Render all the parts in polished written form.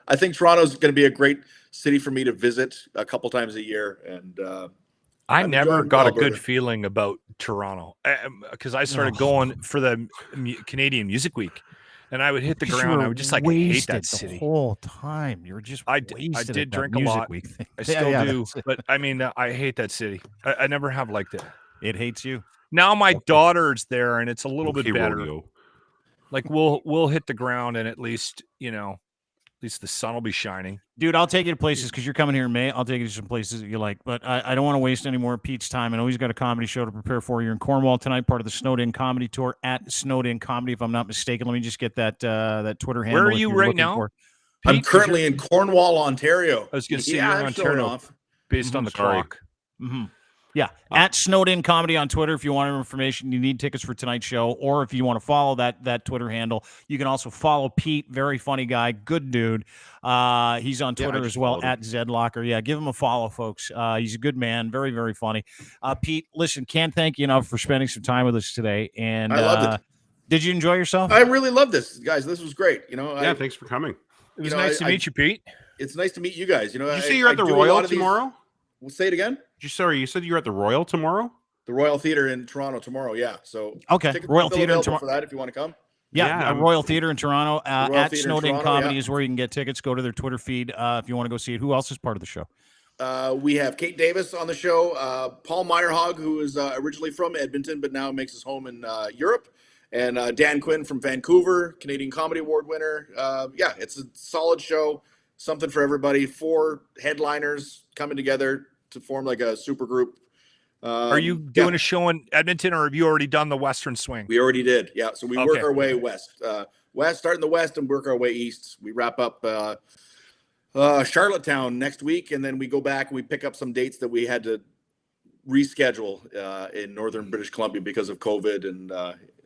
I think Toronto's going to be a great city for me to visit a couple times a year. And I never got a good feeling about Toronto because I started going for the Canadian Music Week, and I would hit the ground. I would just hate that city the whole time. You were just I did drink a lot. I still do, but I mean, I hate that city. I never have liked it. It hates you. Now my daughter's there, and it's a little bit better. Rodeo. Like we'll hit the ground, and at least the sun will be shining. Dude, I'll take you to places because you're coming here in May. I'll take you to some places that you like, but I don't want to waste any more of Pete's time. I know he's got a comedy show to prepare for. You're in Cornwall tonight, part of the Snowed In Comedy Tour at Snowed In Comedy, if I'm not mistaken. Let me just get that Twitter handle. Where are you right now? I'm currently in Cornwall, Ontario. I was going to say you're in Ontario based on the clock. Mm-hmm. Yeah, at Snowed In Comedy on Twitter. If you want information, you need tickets for tonight's show, or if you want to follow that Twitter handle, you can also follow Pete. Very funny guy, good dude. He's on Twitter as well at Zedlacher. Yeah, give him a follow, folks. He's a good man, very, very funny. Pete, listen, can't thank you enough for spending some time with us today. And I loved it. Did you enjoy yourself? I really love this, guys. This was great. Thanks for coming. It was nice to meet you, Pete. It's nice to meet you guys. Did you say you're at the Royal tomorrow? We'll say it again. You said you're at the Royal tomorrow? The Royal Theater in Toronto tomorrow, yeah. So okay, Royal Theater in Toronto for that if you want to come. Yeah, Royal Theater in Toronto. At Snowed In Comedy is where you can get tickets. Go to their Twitter feed if you want to go see it. Who else is part of the show? We have Kate Davis on the show, Paul Meyerhog, who is originally from Edmonton but now makes his home in Europe, and Dan Quinn from Vancouver, Canadian Comedy Award winner. It's a solid show, something for everybody. 4 headliners coming together to form like a super group. Are you doing a show in Edmonton, or have you already done the Western Swing? We already did. Yeah. So we work our way west, start in the west and work our way east. We wrap up Charlottetown next week, and then we go back and we pick up some dates that we had to reschedule in northern British Columbia because of COVID, and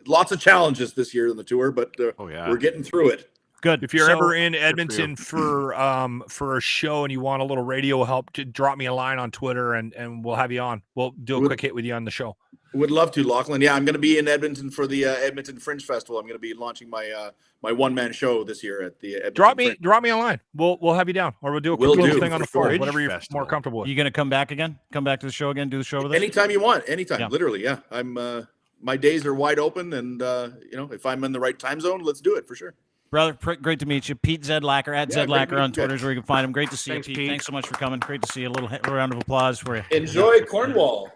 lots of challenges this year in the tour, but we're getting through it. Good. If you're ever in Edmonton for a show and you want a little radio help, to drop me a line on Twitter and we'll have you on. We'll do a quick hit with you on the show. Would love to, Lachlan. Yeah, I'm going to be in Edmonton for the Edmonton Fringe Festival. I'm going to be launching my my one-man show this year at the Edmonton Drop me a line. We'll have you down, or we'll do a quick thing on the phone, whatever you're more comfortable with. You going to come back again? Come back to the show again? Do the show with us? Anytime you want. Anytime. Literally. Yeah. I'm. My days are wide open, and if I'm in the right time zone, let's do it for sure. Brother, great to meet you. Pete Zedlacher, at Zedlacher on Twitter is where you can find him. Great to see you, Pete. Thanks so much for coming. Great to see you. A little round of applause for you. Enjoy Cornwall.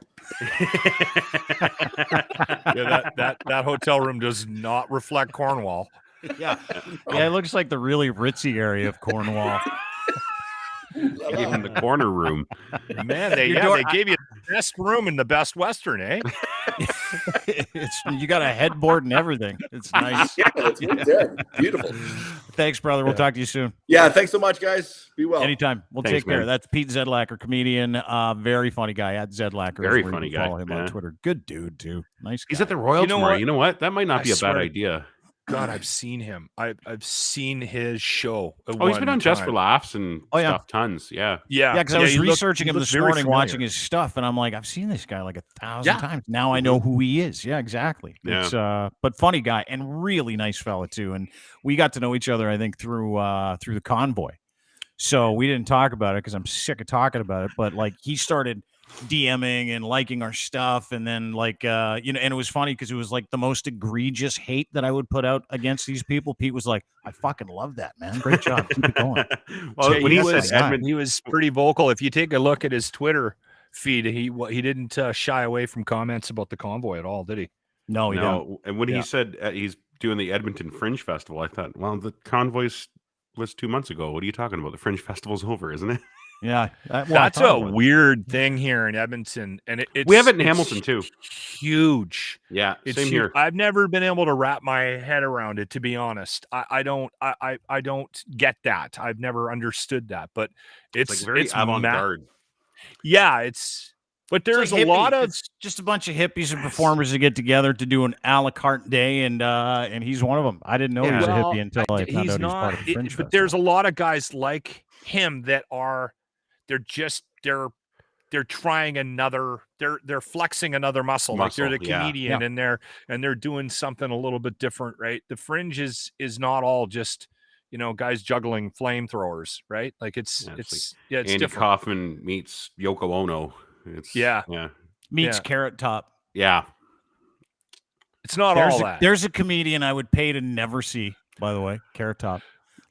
that hotel room does not reflect Cornwall. Yeah, it looks like the really ritzy area of Cornwall. They gave him the corner room. Man, they gave you the best room in the Best Western, eh? You got a headboard and everything. It's nice. It's beautiful. Thanks, brother. We'll talk to you soon. Yeah, thanks so much, guys. Be well. Anytime. We'll take care. That's Pete Zedlacher, comedian, very funny guy at Zedlacher. Very funny guy. Follow him on Twitter. Good dude, too. Nice guy. He's at the Royal tomorrow. You know what? That might not be a bad idea. God, I've seen him. I've seen his show. He's been on Just for Laughs and stuff tons. Yeah. Because I was researching him this morning, watching his stuff, and I'm like, I've seen this guy like 1,000 times. Now I know who he is. Yeah, exactly. Yeah. It's, but funny guy and really nice fella too. And we got to know each other, I think, through the convoy. So we didn't talk about it because I'm sick of talking about it. But like he started DMing and liking our stuff, and then and it was funny because it was like the most egregious hate that I would put out against these people. Pete was like, I fucking love that, man. Great job. Keep it going. When he was pretty vocal. If you take a look at his Twitter feed, he didn't shy away from comments about the convoy at all, did he? No, he didn't. And when he said he's doing the Edmonton Fringe Festival, I thought, well, the convoys was 2 months ago. What are you talking about? The Fringe Festival's over, isn't it? Yeah, that's a weird thing here in Edmonton, and we have it in Hamilton too. Huge, it's same here. I've never been able to wrap my head around it, to be honest. I don't get that. I've never understood that, but it's like very avant-garde. But there's a lot of just a bunch of hippies and performers that get together to do an a la carte day, and he's one of them. I didn't know he was a hippie until I found out he's part of the Fringe Festival. But there's a lot of guys like him that are. They're trying they're flexing another muscle. Like they're the comedian and they're doing something a little bit different, right? The Fringe is not all just guys juggling flamethrowers, right? Like it's Andy different. Kaufman meets Yoko Ono. Meets Carrot Top. Yeah. It's not all that. There's a comedian I would pay to never see, by the way, Carrot Top.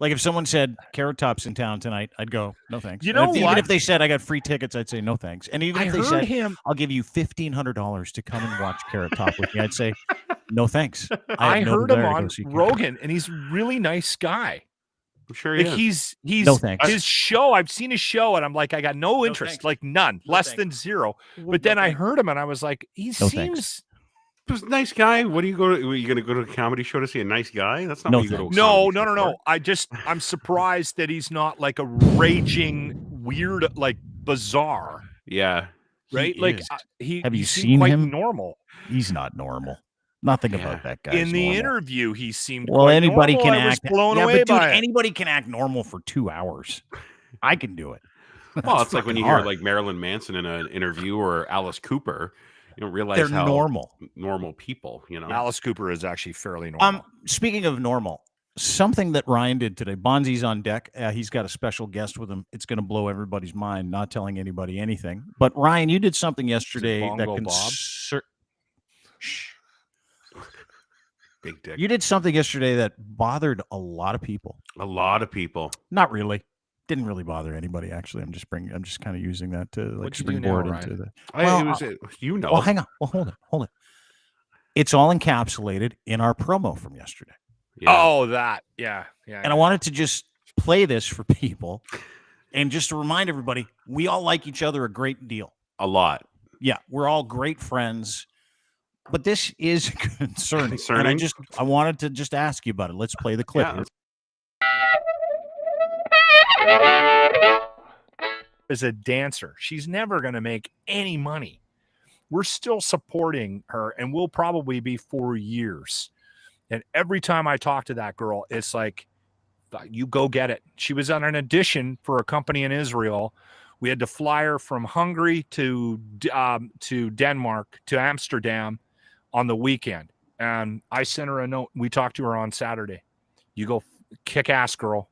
Like if someone said Carrot Top's in town tonight, I'd go, no thanks. Even if they said I got free tickets, I'd say no thanks. And even if they said I'll give you $1,500 to come and watch Carrot Top with me, I'd say no thanks. I heard him on Rogan, and he's a really nice guy. I'm sure he's no thanks. His show. I've seen his show, and I'm like, I got no interest, like none, less than zero. But then I heard him, and I was like, he seems. Just a nice guy. What do you go to? Are you going to go to a comedy show to see a nice guy? That's not what you go to. No. I'm surprised that he's not like a raging weird, like bizarre. Yeah. Right. Have you seen him? Normal. He's not normal. Nothing about that guy. In the interview, he seemed anybody normal. can act. Blown away by it. Anybody can act normal for 2 hours. I can do it. Well, it's like when you hear like Marilyn Manson in an interview or Alice Cooper. You don't realize they're normal people, Alice Cooper is actually fairly normal. Speaking of normal, something that Ryan did today. Bondzi's on deck. He's got a special guest with him. It's going to blow everybody's mind. Not telling anybody anything. But Ryan, you did something yesterday that Big dick. You did something yesterday that bothered a lot of people. A lot of people. Not really. Didn't really bother anybody, actually. I'm just kind of using that to like springboard into the. Well, hang on. Well, hold it. It's all encapsulated in our promo from yesterday. Yeah. Oh, that. Yeah. And I wanted to just play this for people, and just to remind everybody, we all like each other a great deal. A lot. Yeah, we're all great friends, but this is concerning. And I wanted to just ask you about it. Let's play the clip. Yeah. As a dancer, she's never going to make any money. We're still supporting her, and will probably be for years. And every time I talk to that girl, it's like, you go get it. She was on an audition for a company in Israel. We had to fly her from Hungary to Denmark to Amsterdam on the weekend. And I sent her a note. We talked to her on Saturday. You go kick ass, girl.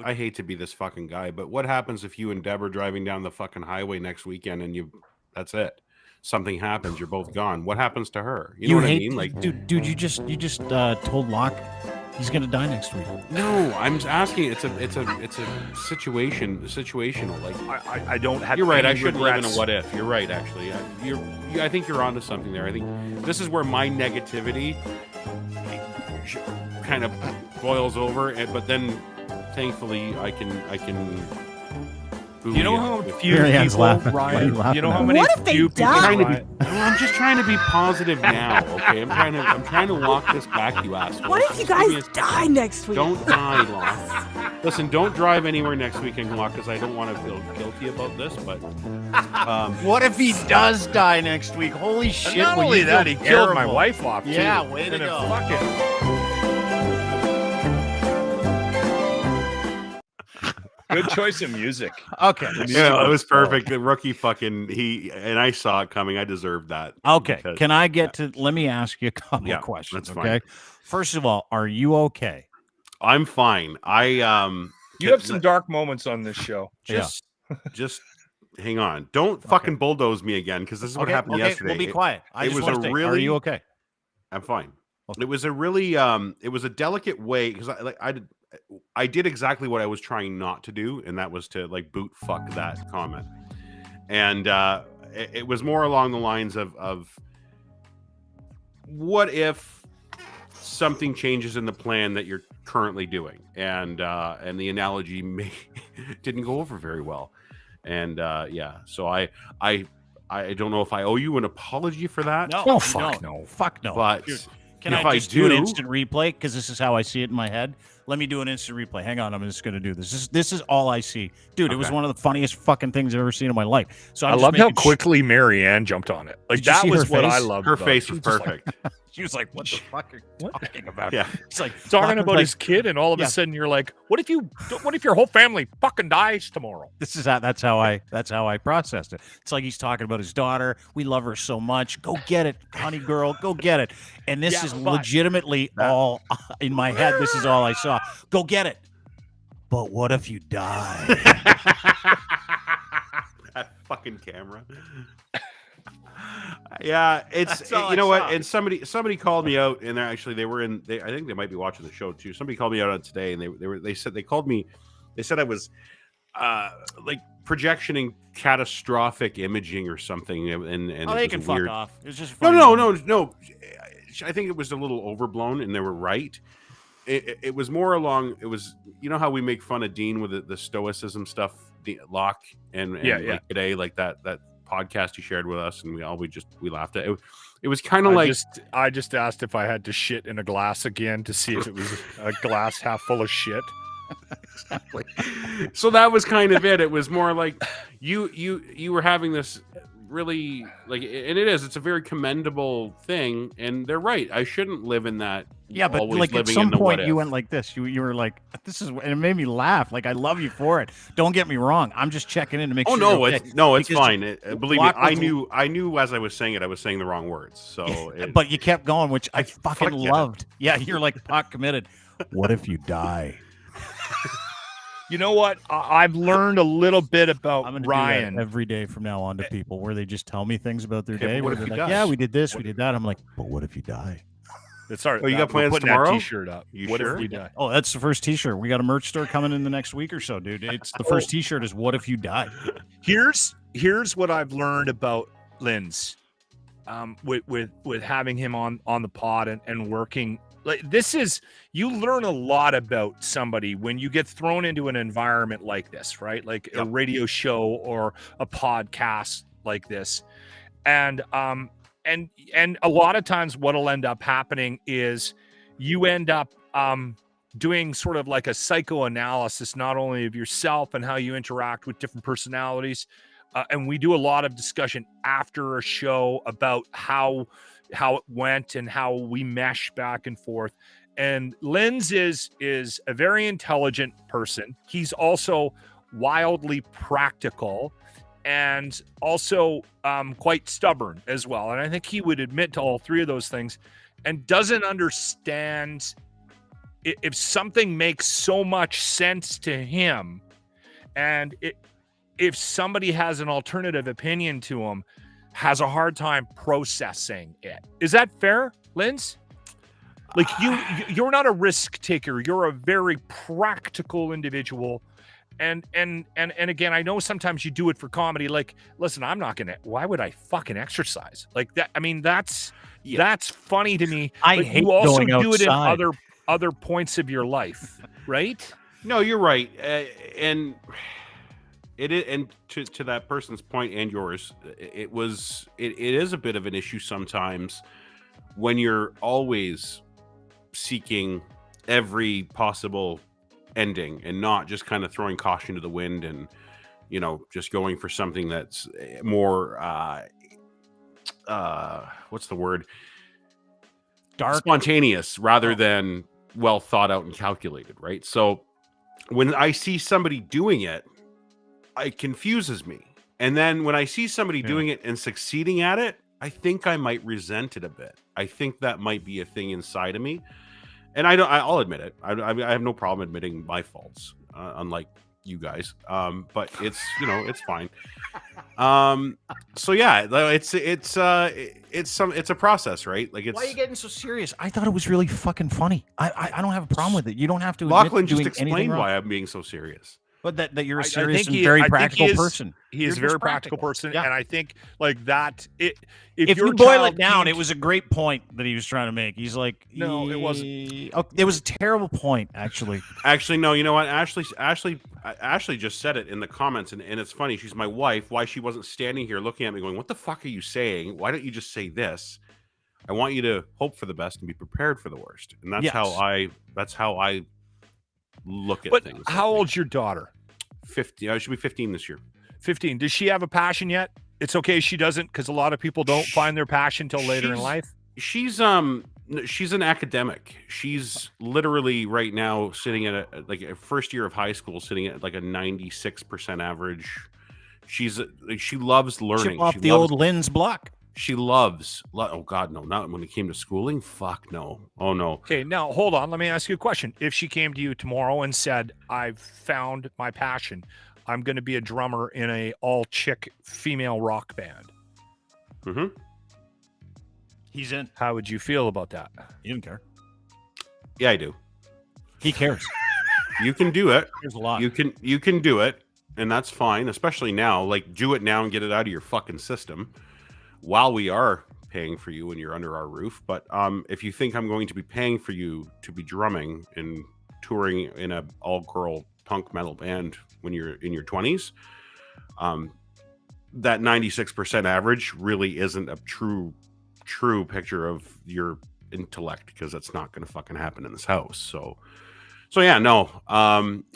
I hate to be this fucking guy, but what happens if you and Deb are driving down the fucking highway next weekend and that's it? Something happens, you're both gone. What happens to her? You know what I mean? Like, dude, you just told Locke he's gonna die next week. No, I'm just asking. It's a situational. Like, I don't have. You're right. I shouldn't live in a what if. You're right. Actually, I think you're onto something there. I think this is where my negativity kind of boils over, but then thankfully I can. You know how few people, Ryan, you know how many few people. I'm just trying to be positive now. Okay, I'm trying to walk this back, you asshole. What if you guys die next week? Don't die, Locke. Listen, don't drive anywhere next weekend, Locke, because I don't want to feel guilty about this. But what if he does die next week? Holy shit! Not only that, he killed my wife off. Yeah, too. way to go. Fuck it. Good choice of music. Okay. Yeah, it was perfect. The rookie and I saw it coming. I deserved that. Okay. Can I get to, let me ask you a couple of questions. That's okay. fine. First of all, are you okay? I'm fine. You have some dark moments on this show. Just hang on. Don't fucking bulldoze me again, because this is what happened yesterday. We'll be quiet. Are you okay? I'm fine. Okay. It was a really it was a delicate way, because I did exactly what I was trying not to do, and that was to like boot fuck that comment. And it was more along the lines of what if something changes in the plan that you're currently doing, and the analogy didn't go over very well. And so I don't know if I owe you an apology for that. No, fuck no. But can I just do an instant replay? Because this is how I see it in my head. Let me do an instant replay. Hang on, I'm just going to do this. This is all I see. Dude, It was one of the funniest fucking things I've ever seen in my life. So I loved how quickly Marianne jumped on it. Like, that was what I loved. Her face was perfect. She was like, what the fuck are you talking about? Yeah. It's like talking about his kid, and all of a sudden you're like, what if your whole family fucking dies tomorrow? That's how I processed it. It's like he's talking about his daughter. We love her so much. Go get it, honey girl. Go get it. And this is legitimately all in my head. This is all I saw. Go get it. But what if you die? That fucking camera. Yeah, it's That's all you know I what? saw. And somebody called me out, and they were in. I think they might be watching the show too. Somebody called me out on today, and they said they called me. They said I was like projectioning catastrophic imaging or something, and Oh, it they was can a fuck weird. off. It was just a No, funny no, moment. no. I think it was a little overblown, and they were right. It was more along. It was, you know how we make fun of Dean with the stoicism stuff, Locke, and like today, like that podcast he shared with us, and we laughed at it. It was kind of like I just asked if I had to shit in a glass again to see if it was a glass half full of shit. Exactly. So that was kind of it. It was more like you were having this really like, and it's a very commendable thing, and they're right. I shouldn't live in that. Yeah, but always like at living some in the point what you if. went like this. You were like, "This is," and it made me laugh. Like I love you for it. Don't get me wrong. I'm just checking in to make Oh sure. no, you're okay. it's Because fine. Believe me, Locke I was- knew as I was saying it, I was saying the wrong words. So, but you kept going, which I fuck fucking yeah. loved. Yeah, you're like pot committed. What if you die? You know what? I've learned a little bit about I'm gonna do Ryan. that every day from now on to people where they just tell me things about their Okay, day. but what Where if they're he like, does? "Yeah, we did this, we did that." I'm like, "But what if you die?" It's all right. Oh, you got we're plans putting tomorrow? That T-shirt up. You what sure? if we die? Oh, that's the first T-shirt. We got a merch store coming in the next week or so, dude. It's the first T-shirt is "What if you die?" Here's what I've learned about Linz, with having him on the pod and working. Like this is, you learn a lot about somebody when you get thrown into an environment like this, right? Like a radio show or a podcast like this, and a lot of times what'll end up happening is you end up doing sort of like a psychoanalysis, not only of yourself and how you interact with different personalities. And we do a lot of discussion after a show about how it went and how we mesh back and forth. And Linz is a very intelligent person. He's also wildly practical and also quite stubborn as well. And I think he would admit to all three of those things, and doesn't understand if something makes so much sense to him, and if somebody has an alternative opinion to him, has a hard time processing it. Is that fair, Linz? Like you're not a risk taker. You're a very practical individual. And again, I know sometimes you do it for comedy. Like, listen, why would I fucking exercise? Like that. I mean, that's funny to me. I but hate you also going do it in outside. other points of your life, right? No, you're right, and it is, and to that person's point and yours, it is a bit of an issue sometimes when you're always seeking every possible ending and not just kind of throwing caution to the wind and just going for something that's more what's the word, Dark. spontaneous rather than well thought out and calculated, right? So when I see somebody doing it, it confuses me. And then when I see somebody doing it and succeeding at it, I think I might resent it a bit. I think that might be a thing inside of me. And I'll admit it. I have no problem admitting my faults, unlike you guys. But it's, it's fine. So yeah, it's a process, right? Like, Why are you getting so serious? I thought it was really fucking funny. I don't have a problem with it. You don't have to. Lachlan admit to just doing anything explained wrong. why I'm being so serious. But that you're a I serious think and he- very I think practical he is- person. He is a You're very just practical person, Yeah. and I think like that. If If your you boil child it down, came it was a great point that he was trying to make. He's like, No, it wasn't. Oh, it was a terrible point, actually. Actually, no. You know what? Ashley just said it in the comments, and it's funny. She's my wife. Why she wasn't standing here looking at me, going, "What the fuck are you saying? Why don't you just say this?" I want you to hope for the best and be prepared for the worst, and that's Yes. how I look at But things. how old's your daughter? 50. I should be 15 this year. 15. Does she have a passion yet? It's okay if she doesn't, because a lot of people don't find their passion till later in She's- life. She's an academic. She's literally right now sitting at a first year of high school, sitting at like a 96% average. She loves learning. Chip off She the loves- old Lynn's block. She loves. Oh God, no! Not when it came to schooling. Fuck no. Oh no. Okay, now hold on. Let me ask you a question. If she came to you tomorrow and said, "I've found my passion. I'm going to be a drummer in a all-chick female rock band," Mm-hmm. He's in. how would you feel about that? He didn't care. Yeah, I do. He cares. You can do it. There's a lot. You can do it, and that's fine. Especially now. Like, do it now and get it out of your fucking system. While we are paying for you when you're under our roof, but if you think I'm going to be paying for you to be drumming and touring in a all-girl punk metal band when you're in your 20s, that 96% average really isn't a true picture of your intellect, because that's not going to fucking happen in this house. So yeah, no.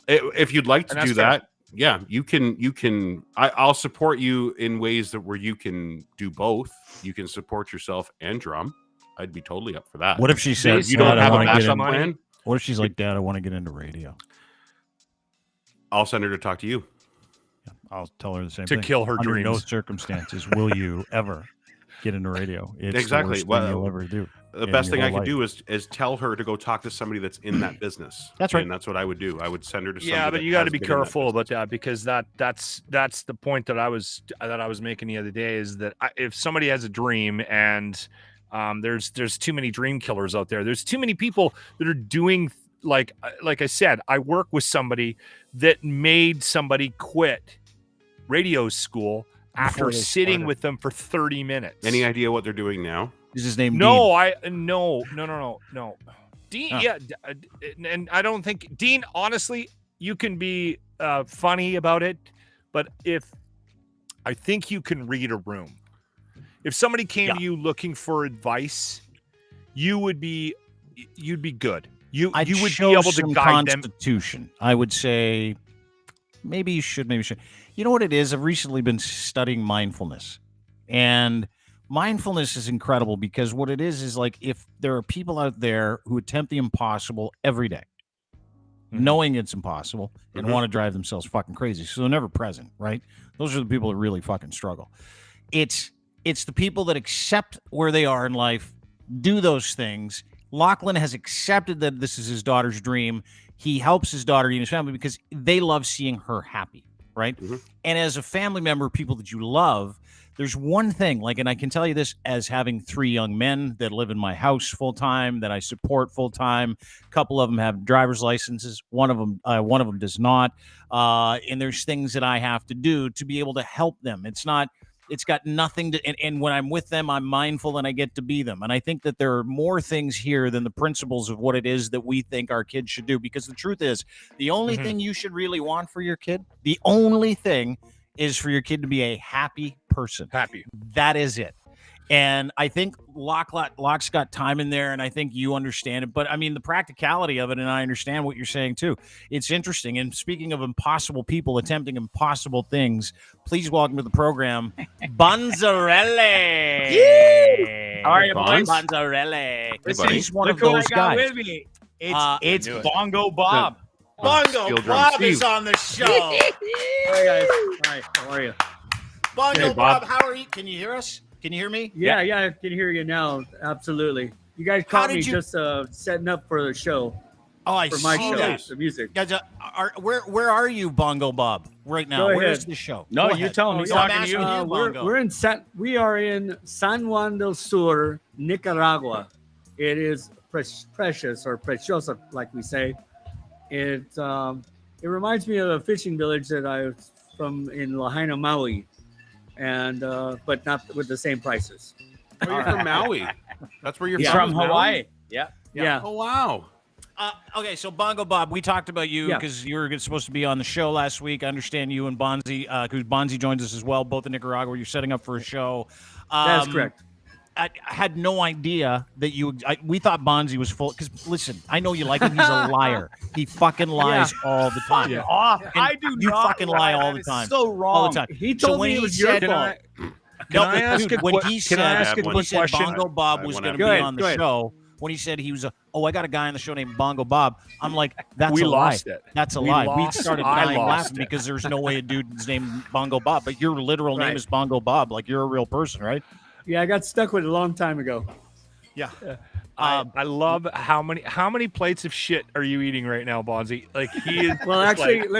If you'd like to do that, yeah, you can. I'll support you in ways where you can do both. You can support yourself and drum. I'd be totally up for that. What if she says, you don't "Dad, I have a wanna get backup in-" plan? What if she's like, "Dad, I want to get into radio"? I'll send her to talk to you. I'll tell her the same To thing. kill her Under no dreams. circumstances will you ever get into radio. It's Exactly. the worst Well, thing you'll ever do. The in best your thing I whole could do life. is tell her to go talk to somebody that's in that business. That's right. And that's what I would do. I would send her to somebody. Yeah, but that you got to has be been in that careful about business. that, because that's the point that I was making the other day, is that if somebody has a dream and there's too many dream killers out there. There's too many people that are doing, like I said, I work with somebody that made somebody quit radio school after they sitting started. with them for 30 minutes. Any idea what they're doing now? Is his name Dean? No. Dean, Oh. yeah, and I don't think Dean. Honestly, you can be funny about it, but I think you can read a room. If somebody came to you looking for advice, you'd be good. You would be able to guide them. Constitution. I would say maybe you should. You know what it is? I've recently been studying mindfulness, and mindfulness is incredible, because what it is like, if there are people out there who attempt the impossible every day, knowing it's impossible, and want to drive themselves fucking crazy, so they're never present, right? Those are the people that really fucking struggle. It's the people that accept where they are in life, do those things. Lachlan has accepted that this is his daughter's dream. He helps his daughter and his family because they love seeing her happy, right? And as a family member, people that you love, there's one thing, like, and I can tell you this as having 3 young men that live in my house full time, that I support full time. A couple of them have driver's licenses. One of them does not. And there's things that I have to do to be able to help them. It's got nothing to, and when I'm with them, I'm mindful and I get to be them. And I think that there are more things here than the principles of what it is that we think our kids should do. Because the truth is, the only thing you should really want for your kid, the only thing is for your kid to be a happy person. Happy. That is it. And I think Locke's got time in there, and I think you understand it. But I mean, the practicality of it, and I understand what you're saying too. It's interesting. And speaking of impossible people attempting impossible things, please welcome to the program, Bondzarelli. How are you, boys? Bondzarelli. Listen, He's one Look of who I those got guys. with me. I It's knew it. Bongo Bob. Bongo Steel drum Bob Steve. is on the show. Hi guys. Hi. How are you? Bongo Hey, Bob. Bob, how are you? Can you hear us? Can you hear me? Yeah, I can hear you now. Absolutely. You guys How caught did me you- just setting up for the show, Oh, I for my see show, that. the music. Guys, where are you, Bongo Bob, right now? Go Where's ahead. the show? No, Go you ahead. tell him. Oh, He's yeah, talking I'm to you. asking Bongo. We are in San Juan del Sur, Nicaragua. It is precious or preciosa, like we say. It reminds me of a fishing village that I was from in Lahaina, Maui, and but not with the same prices. Oh, you're from Maui. That's where you're He's from. from is Maui? Hawaii. Yeah. Yeah. Oh wow. Okay, so Bongo Bob, we talked about you Yeah. because you were supposed to be on the show last week. I understand you and Bondzee, because Bondzee joins us as well, both in Nicaragua. You're setting up for a show. That's correct. I had no idea that we thought Bondzee was full. Because listen, I know you like him. He's a liar. He fucking lies all the time. Yeah. Off. And I do you not fucking lie. lie all That the is time. So wrong. All the time. He So told when me it he was your said- fault. Can I ask dude, a when quick- he can I said, ask a when he quick said question? Bongo Bob I was wanna- going to Go be ahead, on go the ahead. show, when he said he was I got a guy on the show named Bongo Bob, I'm like, that's We a lost lie. it. That's a We lie. lost- We started I dying lost laughing it. because there's no way a dude's named Bongo Bob, but your literal name Right. is Bongo Bob. Like, you're a real person, right? Yeah, I got stuck with it a long time ago. Yeah. I love how many plates of shit are you eating right now, Bondzee? Like he is. Well, just actually, like,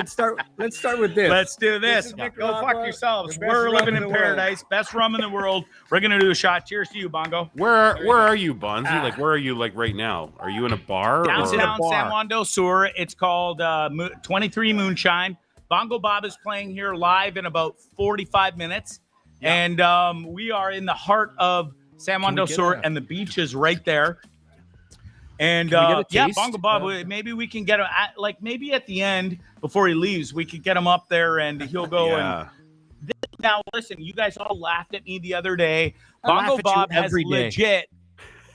let's start with this. Let's do This this. is Go Nicaragua, fuck yourselves. the best We're rum living in in the world. paradise. Best rum in the world. We're gonna do a shot. Cheers to you, Bongo. Where are you, Bondzee? Like, where are you, like, right now? Are you in a bar? Downtown bar. San Juan del Sur. It's called 23 Moonshine. Bongo Bob is playing here live in about 45 minutes. And we are in the heart of San Juan del Sur, and the beach is right there. And Can we get a yeah, taste? Bongo Bob, maybe we can get him maybe at the end before he leaves, we could get him up there and he'll go and now listen, you guys all laughed at me the other day. I laugh Bongo at you Bob has every day. day.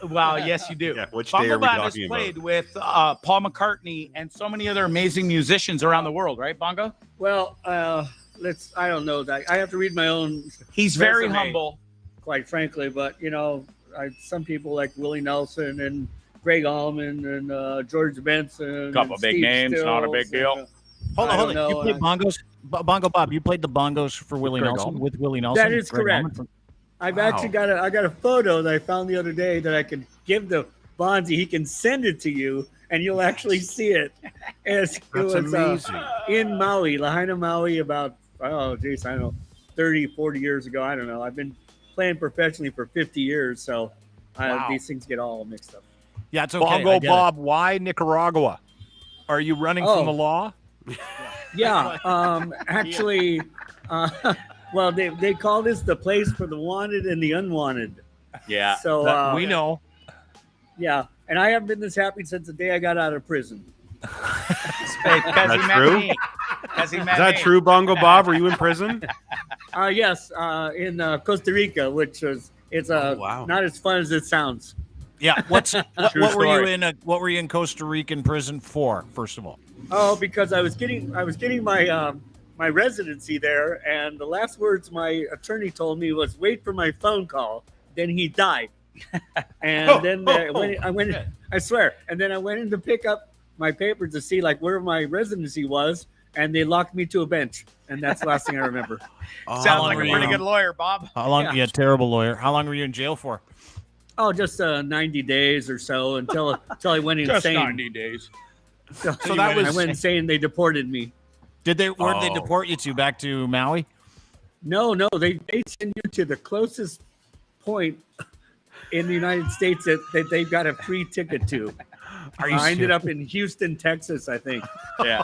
Well, yes, you do. Yeah, which day Bongo are we Bob has talking played with Paul McCartney and so many other amazing musicians around the world, right, Bongo? Well, I don't know that. I have to read my own, He's very Resume. humble. quite frankly, but some people like Willie Nelson and Greg Allman and George Benson. Couple and big Steve names, not a Stills big deal. and, Hold I on. don't You know, played bongos, Bongo Bob. You played the bongos for Willie Greg Nelson Allman? with Willie Nelson. That is Greg correct. Allman from- I've Wow. actually got a photo that I found the other day that I could give to Bondzee. He can send it to you, and you'll actually see it. It was amazing. In Maui, Lahaina, Maui, about I don't know, 30, 40 years ago. I don't know. I've been playing professionally for 50 years, so Wow. these things get all mixed up. Yeah, it's okay. I Bongo get it. Bob, why Nicaragua? Are you running Oh. from the law? Yeah, actually, well, they call this the place for the wanted and the unwanted. Yeah. So We know. yeah, and I haven't been this happy since the day I got out of prison. Because he That's met true? me. 'Cause he met Is that me. true, Bongo Bob? Were you in prison? Yes, in Costa Rica, which is wow. not as fun as it sounds. Yeah. What True were you story. in? What were you in Costa Rican prison for? First of all. Oh, because I was getting my my residency there, and the last words my attorney told me was, "Wait for my phone call." Then he died, and then I went. I swear, and then I went in to pick up my papers to see like where my residency was, and they locked me to a bench, and that's the last thing I remember. Sounds long like were a pretty you- good lawyer, Bob. How long? Yeah. Yeah, terrible lawyer. How long were you in jail for? Oh, just 90 days or so until I went insane. days. So that was- I went insane. They deported me. Did they? Where'd they Oh. deport you to? Back to Maui? No, they send you to the closest point in the United States that they've got a free ticket to. Are you I ended serious? up in Houston, Texas, I think. Yeah.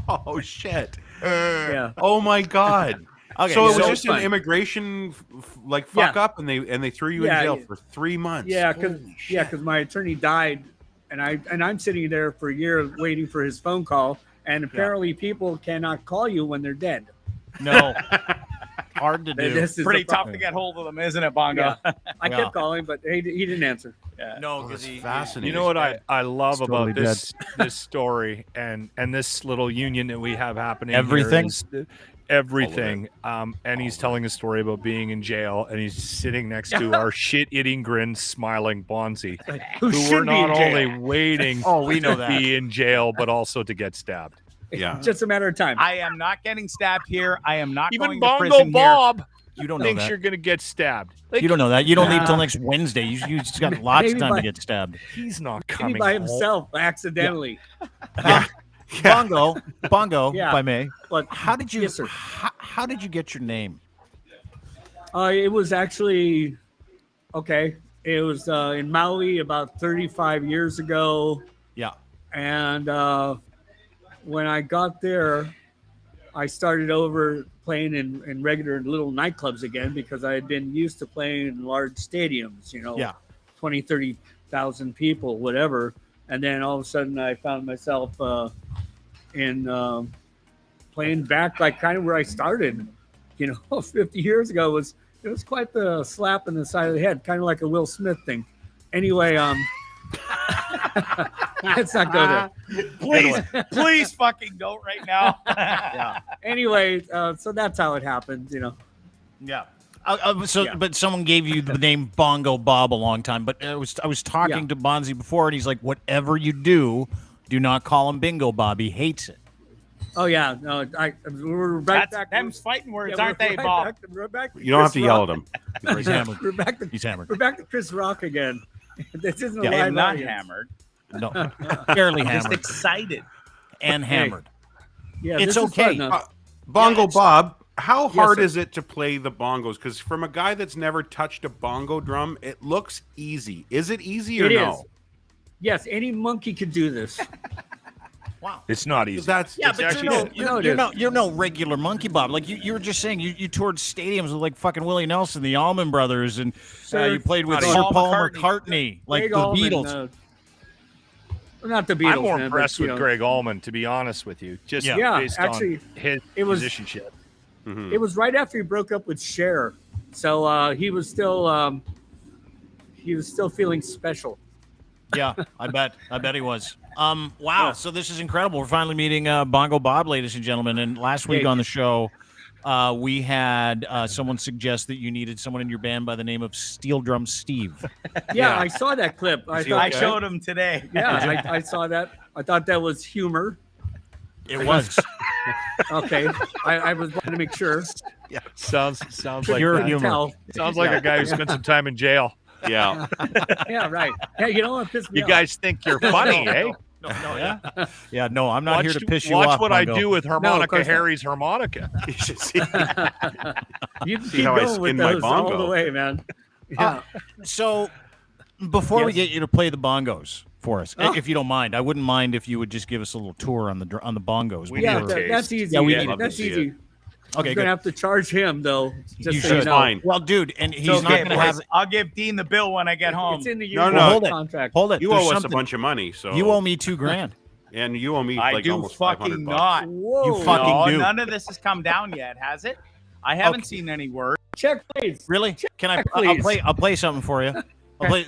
Oh shit! Yeah. Oh my god! Okay, so it was so just fun. an immigration fuck Yeah. up, and they threw you Yeah, in jail yeah. for 3 months. Yeah, Holy because shit. my attorney died, and I'm sitting there for a year waiting for his phone call, and apparently people cannot call you when they're dead. No. Hard to do. This is Pretty the problem. tough to get hold of them, isn't it, Bongo? Yeah. I Yeah. kept calling, but he didn't answer. No, Oh, because that's he. fascinating. You know what I love It's about totally this story and this little union that we have happening here Everything? is everything. And he's telling a story about being in jail, and he's sitting next to our shit-eating, grin, smiling Bondzee, Who who should were be not in jail? only waiting Oh, we know to that. be in jail, but also to get stabbed. Yeah. Just a matter of time. I am not getting stabbed here. I am not Even going to Bongo prison Bob You don't know thinks that. you're going to get stabbed. Like, You don't know that. You don't leave till Uh, next Wednesday. You just got lots of maybe time by- to get stabbed. he's not Maybe coming by home. himself accidentally. Bongo, Yeah. if I may. But How did you? Yes, sir. How did you get your name? it was actually okay. It was in Maui about 35 years ago. Yeah. And when I got there, I started over playing in regular little nightclubs again because I had been used to playing in large stadiums, Yeah. 20, 30,000 people, whatever. And then all of a sudden I found myself in playing back like kind of where I started, 50 years ago. It was quite the slap in the side of the head, kind of like a Will Smith thing. Anyway, let's not go there. Please fucking don't right now. Yeah. Anyway, so that's how it happened, Yeah. Yeah. But someone gave you the name Bongo Bob a long time. But I was talking Yeah. to Bondzee before, and he's like, "Whatever you do, do not call him Bingo Bob. He hates it." Oh yeah, no, we're right That's back. them's fighting words, yeah, aren't we're they, right Bob? back to- we're back to You don't have to Chris yell Rock. at him. He's hammered. We're back to He's hammered. we're back to Chris Rock again. This isn't Yeah. a I live am not audience. hammered. No, barely I'm just hammered excited. and hammered. Yeah, It's this is okay. fun, though. Bongo it's- Bob, how hard sir. is it to play the bongos? Because from a guy that's never touched a bongo drum, it looks easy. Is it easy or It no? is. Yes, any monkey could do this. Wow. It's not easy. That's Yeah, it's but actually No, you're no regular monkey, Bob. Like you were just saying, you toured stadiums with like fucking Willie Nelson, the Allman Brothers, and Sir, you played with Paul Sir Paul McCartney. McCartney, like Greg the Allman, Beatles. Well, not the Beatles. I'm more man, impressed but, you with know, Greg Allman, to be honest with you. Just Yeah, based actually, on his it was- musicianship. Mhm. It was right after he broke up with Cher, so he was still feeling special. Yeah, I bet he was. Wow. Yeah. So this is incredible. We're finally meeting Bongo Bob, ladies and gentlemen. And last week Hey. on the show, we had someone suggest that you needed someone in your band by the name of Steel Drum Steve. Yeah, I saw that clip. I he thought, I showed him today. Yeah, I saw that. I thought that was humor. It was. Okay, I was wanting to make sure. Sounds like Pure that. humor. Tell. Sounds like a guy who spent some time in jail. Yeah. Yeah, right. Yeah, you know what pissed me You off? guys think you're funny, eh? No, yeah. Yeah, no, I'm not here to piss you watch off. what I Bongo. do with of Harmonica course not. Harry's harmonica. You should see. You See keep how I going with spin my those all bongo. the way, man. Yeah. So before we Yes. get you to play the bongos for us, Oh. if you don't mind, I wouldn't mind if you would just give us a little tour on the bongos. We Yeah, need a taste. that's easy. Yeah, we Yeah, need to that's see easy. it. Okay, I'm good. gonna have to charge him though. Just You so should. you know. Fine. Well, dude, and he's It's not okay, going to boys. have. I'll give Dean the bill when I get home. It's in the No, union no. Hold it. contract. Hold it. You There's owe us a something- bunch of money, so You owe me $2,000. and you owe me I like do almost 500 fucking bucks. not. Whoa. You fucking No, do. none of this has come down yet, has it? I haven't Okay. seen any word. Check, please. Really? Can I? Check, I'll please. play something for you.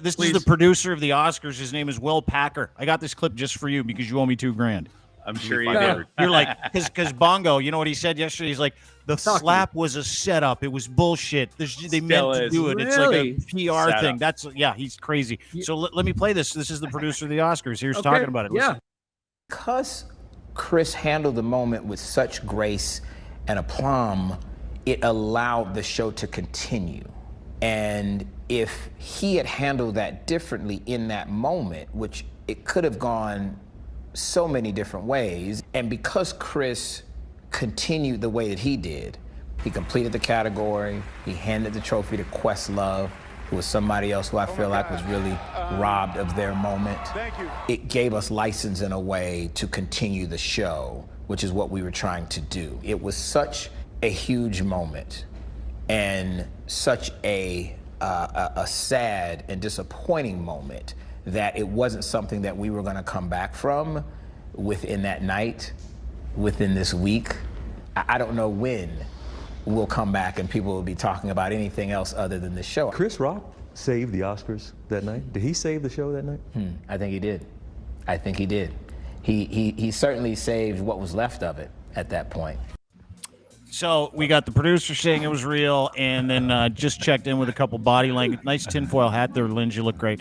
This is the producer of the Oscars. His name is Will Packer. I got this clip just for you because you owe me $2,000. I'm sure you Five did. hundred. You're like, because Bongo, you know what he said yesterday? He's like, the Talk to slap was a setup. It was bullshit. They meant Still to is. do it. It's Really? like a PR Setup. thing. That's he's crazy. So let me play this. This is the producer of the Oscars. Here's talking about it. Yeah. Listen. Because Chris handled the moment with such grace and aplomb, it allowed the show to continue. And if he had handled that differently in that moment, which it could have gone so many different ways, and because Chris continued the way that he did, he completed the category, he handed the trophy to Questlove, who was somebody else who I feel like was really robbed of their moment. It gave us license in a way to continue the show, which is what we were trying to do. It was such a huge moment and such a sad and disappointing moment that it wasn't something that we were gonna come back from within that night, within this week. I don't know when we'll come back and people will be talking about anything else other than the show. Chris Rock saved the Oscars that night. Did he save the show that night? I think he did. I think he did. He certainly saved what was left of it at that point. So we got the producer saying it was real, and then just checked in with a couple body language. Nice tinfoil hat there, Linz. You look great.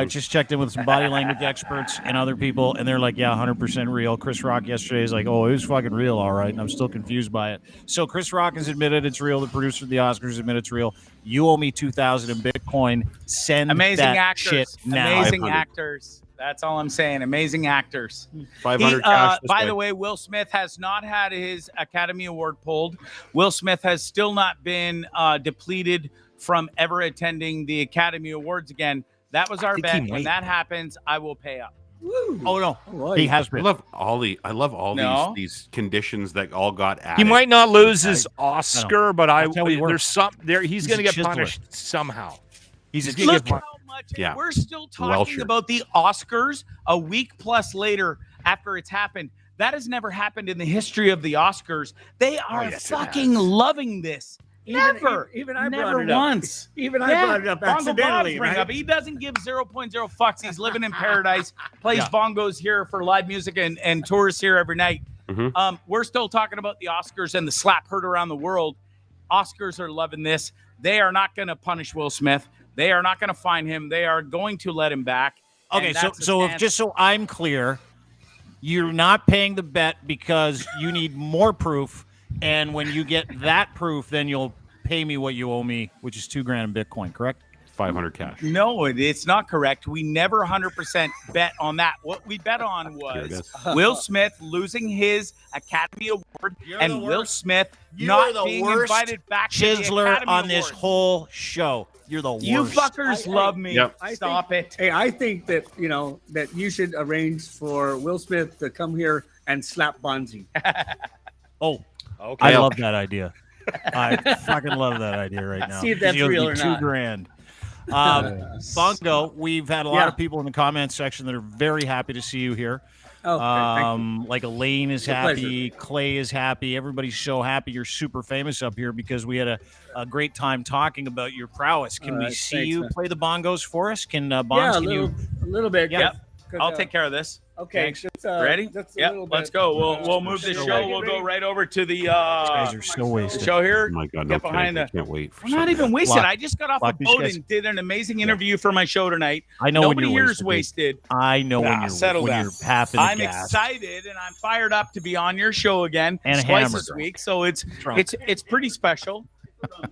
Just checked in with some body language experts and other people, and they're like, yeah, 100% real. Chris Rock yesterday is like, oh, it was fucking real, all right. And I'm still confused by it. So Chris Rock has admitted it's real. The producer of the Oscars admitted it's real. You owe me $2,000 in Bitcoin. Send Amazing that actors. shit now. Amazing 500. actors. That's all I'm saying. Amazing actors. 500 He, cash. this by the way, Will Smith has not had his Academy Award pulled. Will Smith has still not been depleted from ever attending the Academy Awards again. That was our think he bet. When might. that happens, I will pay up. Oh, no. Right. He has I been. love all No. these conditions that all got added. He might not lose his Oscar, but That's how he works. there's some there. He's going to a get chiseler. punished somehow. He's a He's gonna Look get how much Yeah. we're still talking Welcher. about the Oscars a week plus later after it's happened. That has never happened in the history of the Oscars. They are yes, it fucking loving this. Never. Even I Never brought it up. once. Even I Yeah, brought it up Bongo accidentally. Bob's bring Right? up. He doesn't give 0.0 fucks. He's living in paradise, plays Yeah. bongos here for live music and tours here every night. Mhm. We're still talking about the Oscars and the slap heard around the world. Oscars are loving this. They are not going to punish Will Smith. They are not going to fine him. They are going to let him back. And Okay, that's the so if stance. just so I'm clear, You're not paying the bet because you need more proof. And when you get that proof, then you'll pay me what you owe me, which is $2,000 in Bitcoin, correct? 500 cash. No, it's not correct. We never 100% bet on that. What we bet on was Will Smith losing his Academy Award and Will Smith not being invited back to the Chiseler Academy on this Awards. whole show. You're the worst. You fuckers love me. Yep. Stop it. Hey, I think that that you should arrange for Will Smith to come here and slap Bondzee. Oh, Okay. I love that idea. I fucking love that idea right now. See if that's You'll real be or not. $2,000. Bongo, we've had a lot of people in the comments section that are very happy to see you here. Oh, thank you. Like Elaine is It's a happy, Clay is happy. Everybody's so happy you're super famous up here because we had a great time talking about your prowess. Can we see thanks, you man. play the bongos for us? Can Yeah, Bonds? a Can little, you? a little bit. Yeah. Yep. I'll take care of this. Okay. Thanks. Just, Ready? just a Yep. little Let's bit. go. We'll move the so show. ready. We'll go right over to the Guys are so wasted. show here. Oh my God, no Get behind kidding. I the. can't wait. For We're not something. even wasted. Lock- I just got off lock a these boat guys- and did an amazing interview for my show tonight. I know Nobody when you're here is wasted. wasted. I know when you're settle when down. you're half in the I'm gas. excited and I'm fired up to be on your show again And twice hammered this drunk. week. So it's Drunk. it's pretty special.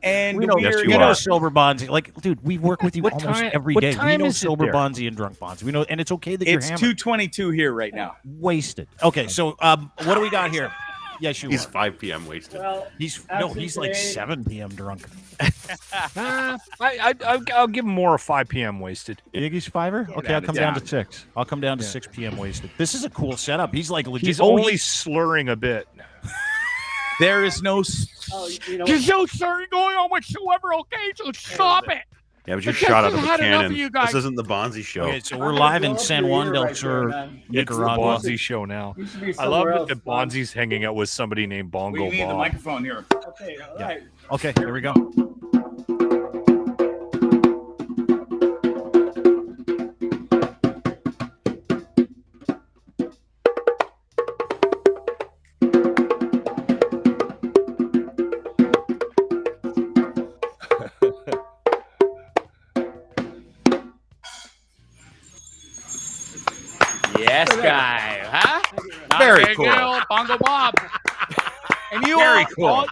And We know, Yes, we're you you know are. sober Bondsy. Like, dude, we work with you What almost time- every what day. We time know is it sober there? Bondsy and drunk Bondsy. We know, and it's okay that you're it's hammered. 2:22 here right now. Wasted. Okay, so what do we got here? Yes, you He's are. 5 p.m. wasted. Well, He's after he's like today- 7 p.m. drunk. I'll give him more of 5 p.m. wasted. You think he's fiver? Okay, I'll out of come down to town. 6. I'll come down to 6 p.m. wasted. This is a cool setup. He's like legit. He's oh, only slurring a bit. There is no Oh, you know, there's no slurring going on whatsoever. Okay, so stop it. Yeah, but you're I shot out just of a had enough cannon. of you guys. This isn't the Bondzee show. Okay, so I'm we're gonna live blow in up San your Juan ear del right Sur, there, man. It's the Nicaragua. Bondzee show now. You should be I love somewhere it else, that Bob. Bondzie's hanging out with somebody named Bongo We need the Bob. microphone here. Okay, all right. Okay, here we go. Yes, guy. Huh? Very Okay, cool. good, Bongo Bob. And you Very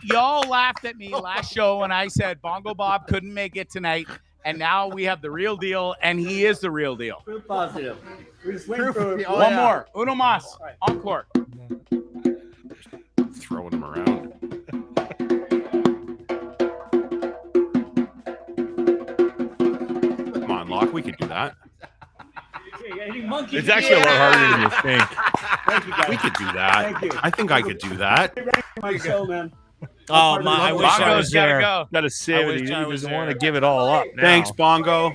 y'all laughed at me last show when I said Bongo Bob couldn't make it tonight, and now we have the real deal, and he is the real deal. Proof positive. We just went through One more, uno más, encore. Throwing him around. Come on, Locke. We could do that. It's actually a lot harder than you think. Thank you, guys. We could do that. Thank you. I think I could do that. My show, man. Oh my! I wish I Bongo's was gotta there. go. Got to say I it. wish He I was doesn't want to there. give it all up. Now. Thanks, Bongo. All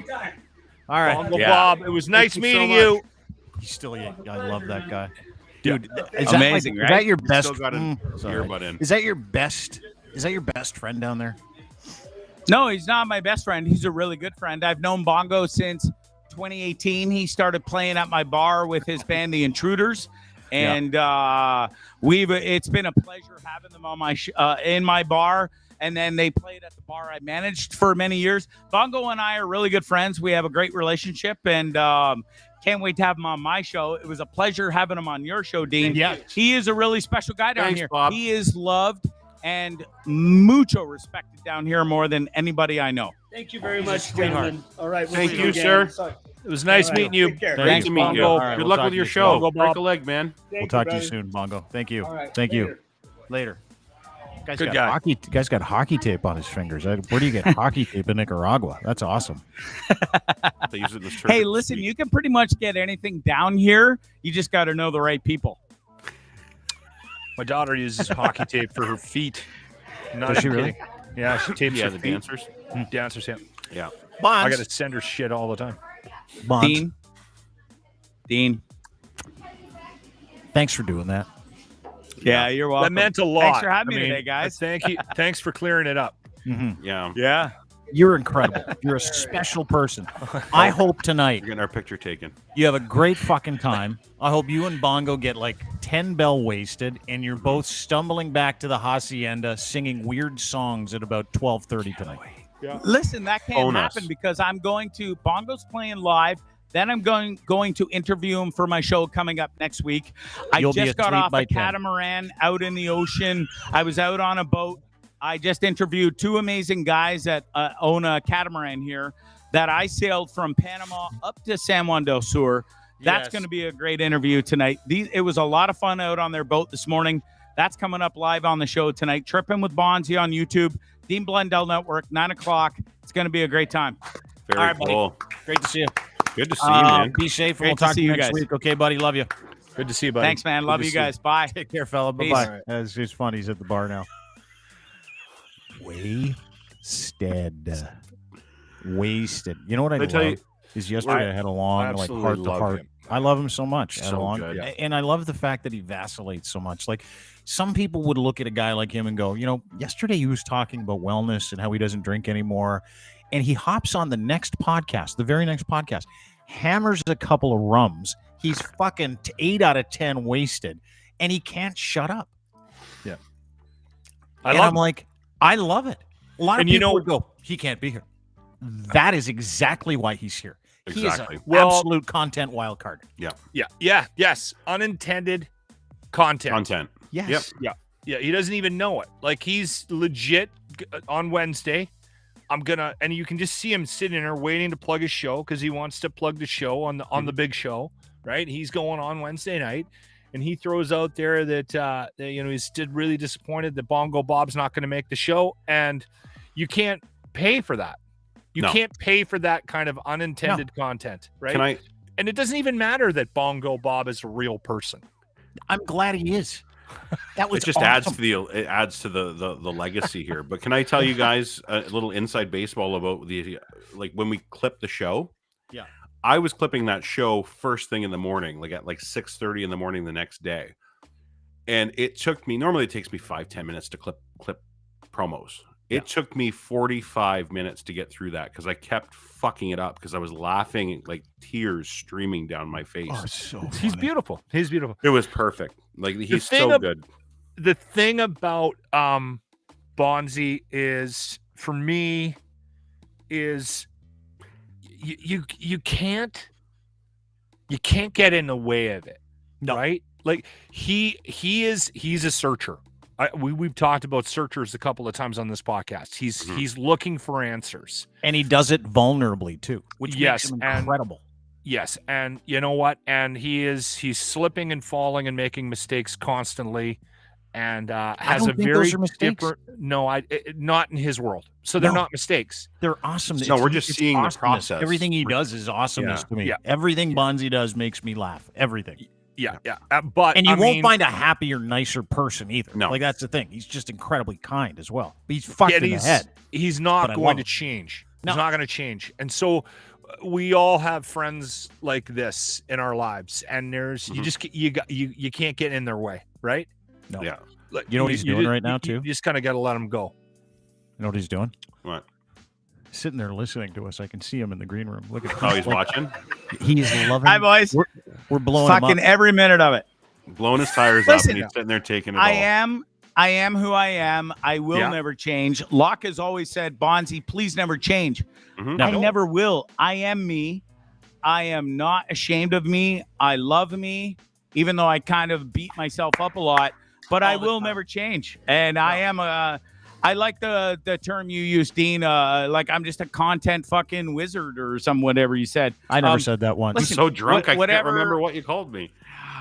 right, Bongo Yeah. Bob. It was nice Thank you so meeting much. you. he's still young. I love that guy, dude. Is Amazing, that, right? Is that your best? Still got an sorry. earbud in. Is that your best? Is that your best friend down there? No, he's not my best friend. He's a really good friend. I've known Bongo since 2018. He started playing at my bar with his band, The Intruders, and it's been a pleasure having them on my in my bar. And then they played at the bar I managed for many years. Bongo and I are really good friends. We have a great relationship, and can't wait to have him on my show. It was a pleasure having him on your show, Dean. Yeah. He is a really special guy down Thanks, here. Bob. He is loved and mucho respected down here more than anybody I know. Thank you very much, sweetheart. gentlemen. All right. we'll Thank see you, again. sir. Sorry. It was nice All right. meeting you. Take care. Great Thanks, to meet you. Bongo. All right, Good we'll luck talk with to your you show. soon. Bongo Break Bob. a leg, man. Thank We'll talk to you brother. soon, Bongo. Thank you. All right. Thank you. Later. Later. Guy's Good got guy. Guy's got hockey tape on his fingers. Where do you get hockey tape in Nicaragua? That's awesome. They use it in this church. Hey, listen, you can pretty much get anything down here. You just got to know the right people. My daughter uses hockey tape for her feet. Not Does she even really? kidding. Yeah, she tapes Yeah, her the feet. dancers. Dancers, yeah. Yeah. I got to send her shit all the time. Bonds. Dean. Thanks for doing that. Yeah, you're That welcome. meant a lot. Thanks for having me today, guys. Thank you. Thanks for clearing it up. Yeah. Yeah. You're incredible. You're a special person. I hope tonight We're getting our picture taken. you have a great fucking time. I hope you and Bongo get like 10 bell wasted and you're both stumbling back to the hacienda singing weird songs at about 12:30 tonight. Listen, that can't Bonus. happen because I'm going to Bongo's playing live Then I'm going to interview him for my show coming up next week. I You'll be just got asleep off by a 10. catamaran out in the ocean. I was out on a boat. I just interviewed two amazing guys that own a catamaran here that I sailed from Panama up to San Juan del Sur. That's going to be a great interview tonight. It was a lot of fun out on their boat this morning. That's coming up live on the show tonight. Tripping with Bondzee on YouTube, Dean Blundell Network, 9 o'clock. It's going to be a great time. Very All right, cool. buddy. Great to see you. Good to see you, man. Be safe, and Great we'll to talk see to you you next guys. week. Okay, buddy. Love you. Good to see you, buddy. Thanks, man. Love Good to you see you. guys. Bye. Take care, fella. Peace. Bye-bye. It's funny. He's at the bar now. Wasted. You know what I Let me tell love? you- Is yesterday I had a long, like, absolutely heart to love heart. him. I love him so much. I had a So long- good. Yeah. And I love the fact that he vacillates so much. Like, some people would look at a guy like him and go, you know, yesterday he was talking about wellness and how he doesn't drink anymore. And he hops on the next podcast, the very next podcast, hammers a couple of rums. He's fucking 8 out of 10 wasted, and he can't shut up. Yeah. I'm like, I love it. A lot of And you people know- would go, he can't be here. That is exactly why he's here. He Exactly. is an Well- absolute content wild card. Yes. Unintended content. Content. Yes. Yep. Yeah, he doesn't even know it. Like, he's legit on Wednesday. And you can just see him sitting there waiting to plug his show because he wants to plug the show on the big show, right? He's going on Wednesday night, and he throws out there that he's really disappointed that Bongo Bob's not going to make the show, and you can't pay for that. You No. can't pay for that kind of unintended content, right? Can I? And it doesn't even matter that Bongo Bob is a real person. I'm glad he is. That was It just awesome. adds to the legacy here. But can I tell you guys a little inside baseball about when we clip the show? Yeah. I was clipping that show first thing in the morning, like at 6:30 in the morning the next day. And it took me, normally it takes me 5-10 minutes to clip promos. It took me 45 minutes to get through that because I kept fucking it up because I was laughing, like tears streaming down my face. He's beautiful. He's beautiful. It was perfect. Like, he's thing so ab- good. The thing about Bondzee is, for me, is you can't get in the way of it. No. Right? Like, he's a searcher. We've talked about searchers a couple of times on this podcast. He's looking for answers. And he does it vulnerably too, which Yes, makes him and- incredible. Yes, and you know what? And he's slipping and falling and making mistakes constantly, and has don't a think very those are mistakes. different. No, not in his world. So they're No. not mistakes. They're awesome. No, we're just seeing the awesomeness. process. Everything he does is awesomeness Yeah. to me. Yeah. Everything Bondzee does makes me laugh. Everything. Yeah. But And you I won't mean, find a happier, nicer person either. No. Like, that's the thing. He's just incredibly kind as well. But he's fucked in the head. He's not but I going love to him. change. No. He's not going to change. And so we all have friends like this in our lives, and there's you can't get in their way, right? No. Yeah. Like, You know what he's doing right now, too? You just kind of got to let him go. You know what he's doing? What? Sitting there listening to us. I can see him in the green room. Look at Oh, he's watching, He's loving. Hi, boys. We're blowing him Fucking up. every minute of it. blowing his tires up, Listen, and he's sitting there taking it I all. am who I am. I will Yeah. never change. Locke has always said, Bondzee, please never change. Mhm. I never will. I am me. I am not ashamed of me. I love me, even though I kind of beat myself up a lot, but I will never change. And I am I like the term you used, Dean. Like, I'm just a content fucking wizard or whatever you said. I never said that once. I'm listen, so drunk, I can't whatever- remember what you called me.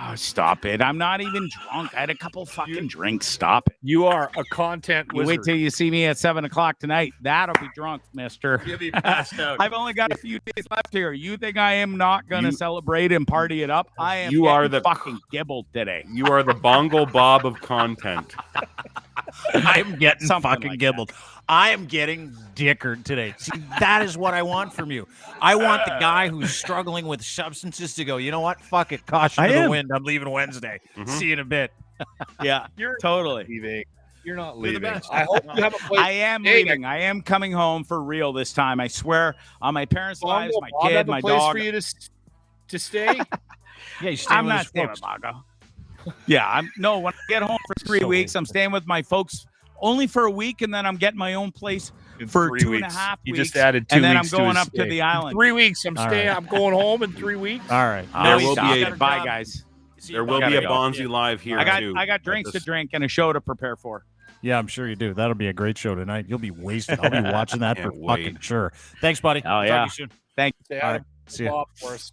Oh, stop it. I'm not even drunk. I had a couple fucking drinks. Stop it. You are a content You wizard. wait till you see me at 7 o'clock tonight. That'll be drunk, mister. You'll be passed out. I've only got a few days left here. You think I am not going to celebrate and party it up? I am You are getting the- fucking gibbled today. You are the Bongo Bob of content. I'm getting Something fucking like gibbled. I am getting dickered today. See, that is what I want from you. I want the guy who's struggling with substances to go, you know what? Fuck it. Caution I to the am. wind. I'm leaving Wednesday. Mhm. See you in a bit. Yeah, You're totally. leaving. You're not You're the leaving. best. I hope you have a place. I am Hey, leaving. I am coming home for real this time. I swear on my parents' lives, my Bob kid, have a my place dog. for you to stay. Yeah, you stay I'm with not his staying folks. with Margo. Yeah, when I get home for 3 So weeks, I'm staying with my folks only for a week, and then I'm getting my own place In for 3 2.5 weeks. weeks. He just added 2 and then I'm weeks to going his up to stay. the island. 3 weeks. I'm All staying. right. I'm going home in 3 weeks. All right. There will Stop. be a Bye, guys. there will be a Bondzee live here too. I got drinks to drink and a show to prepare for. Yeah, I'm sure you do. That'll be a great show tonight. You'll be wasted. I'll be watching that for Can't wait. fucking sure. Thanks, buddy. Oh, Talk yeah. to you soon. Thank Say All hi right. to See ya. Bob for us.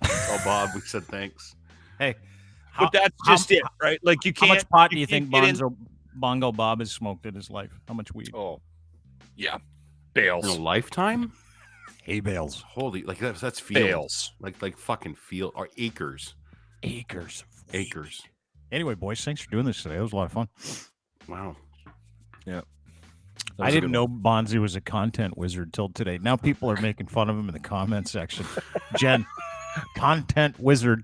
Oh, Bob, we said thanks. Hey, But that's just it, right? Like you How can't. much pot do you can't think get in- Bongo Bob has smoked in his life? How much weed? Oh, yeah, In a bales, lifetime? Hay bales. Holy, like that's field. bales. Like fucking field or acres. Acres. of weed. Acres. Anyway, boys, thanks for doing this today. It was a lot of fun. Wow. I didn't know Bondzee was a content wizard till today. Now people are making fun of him in the comment section. Jen, content wizard.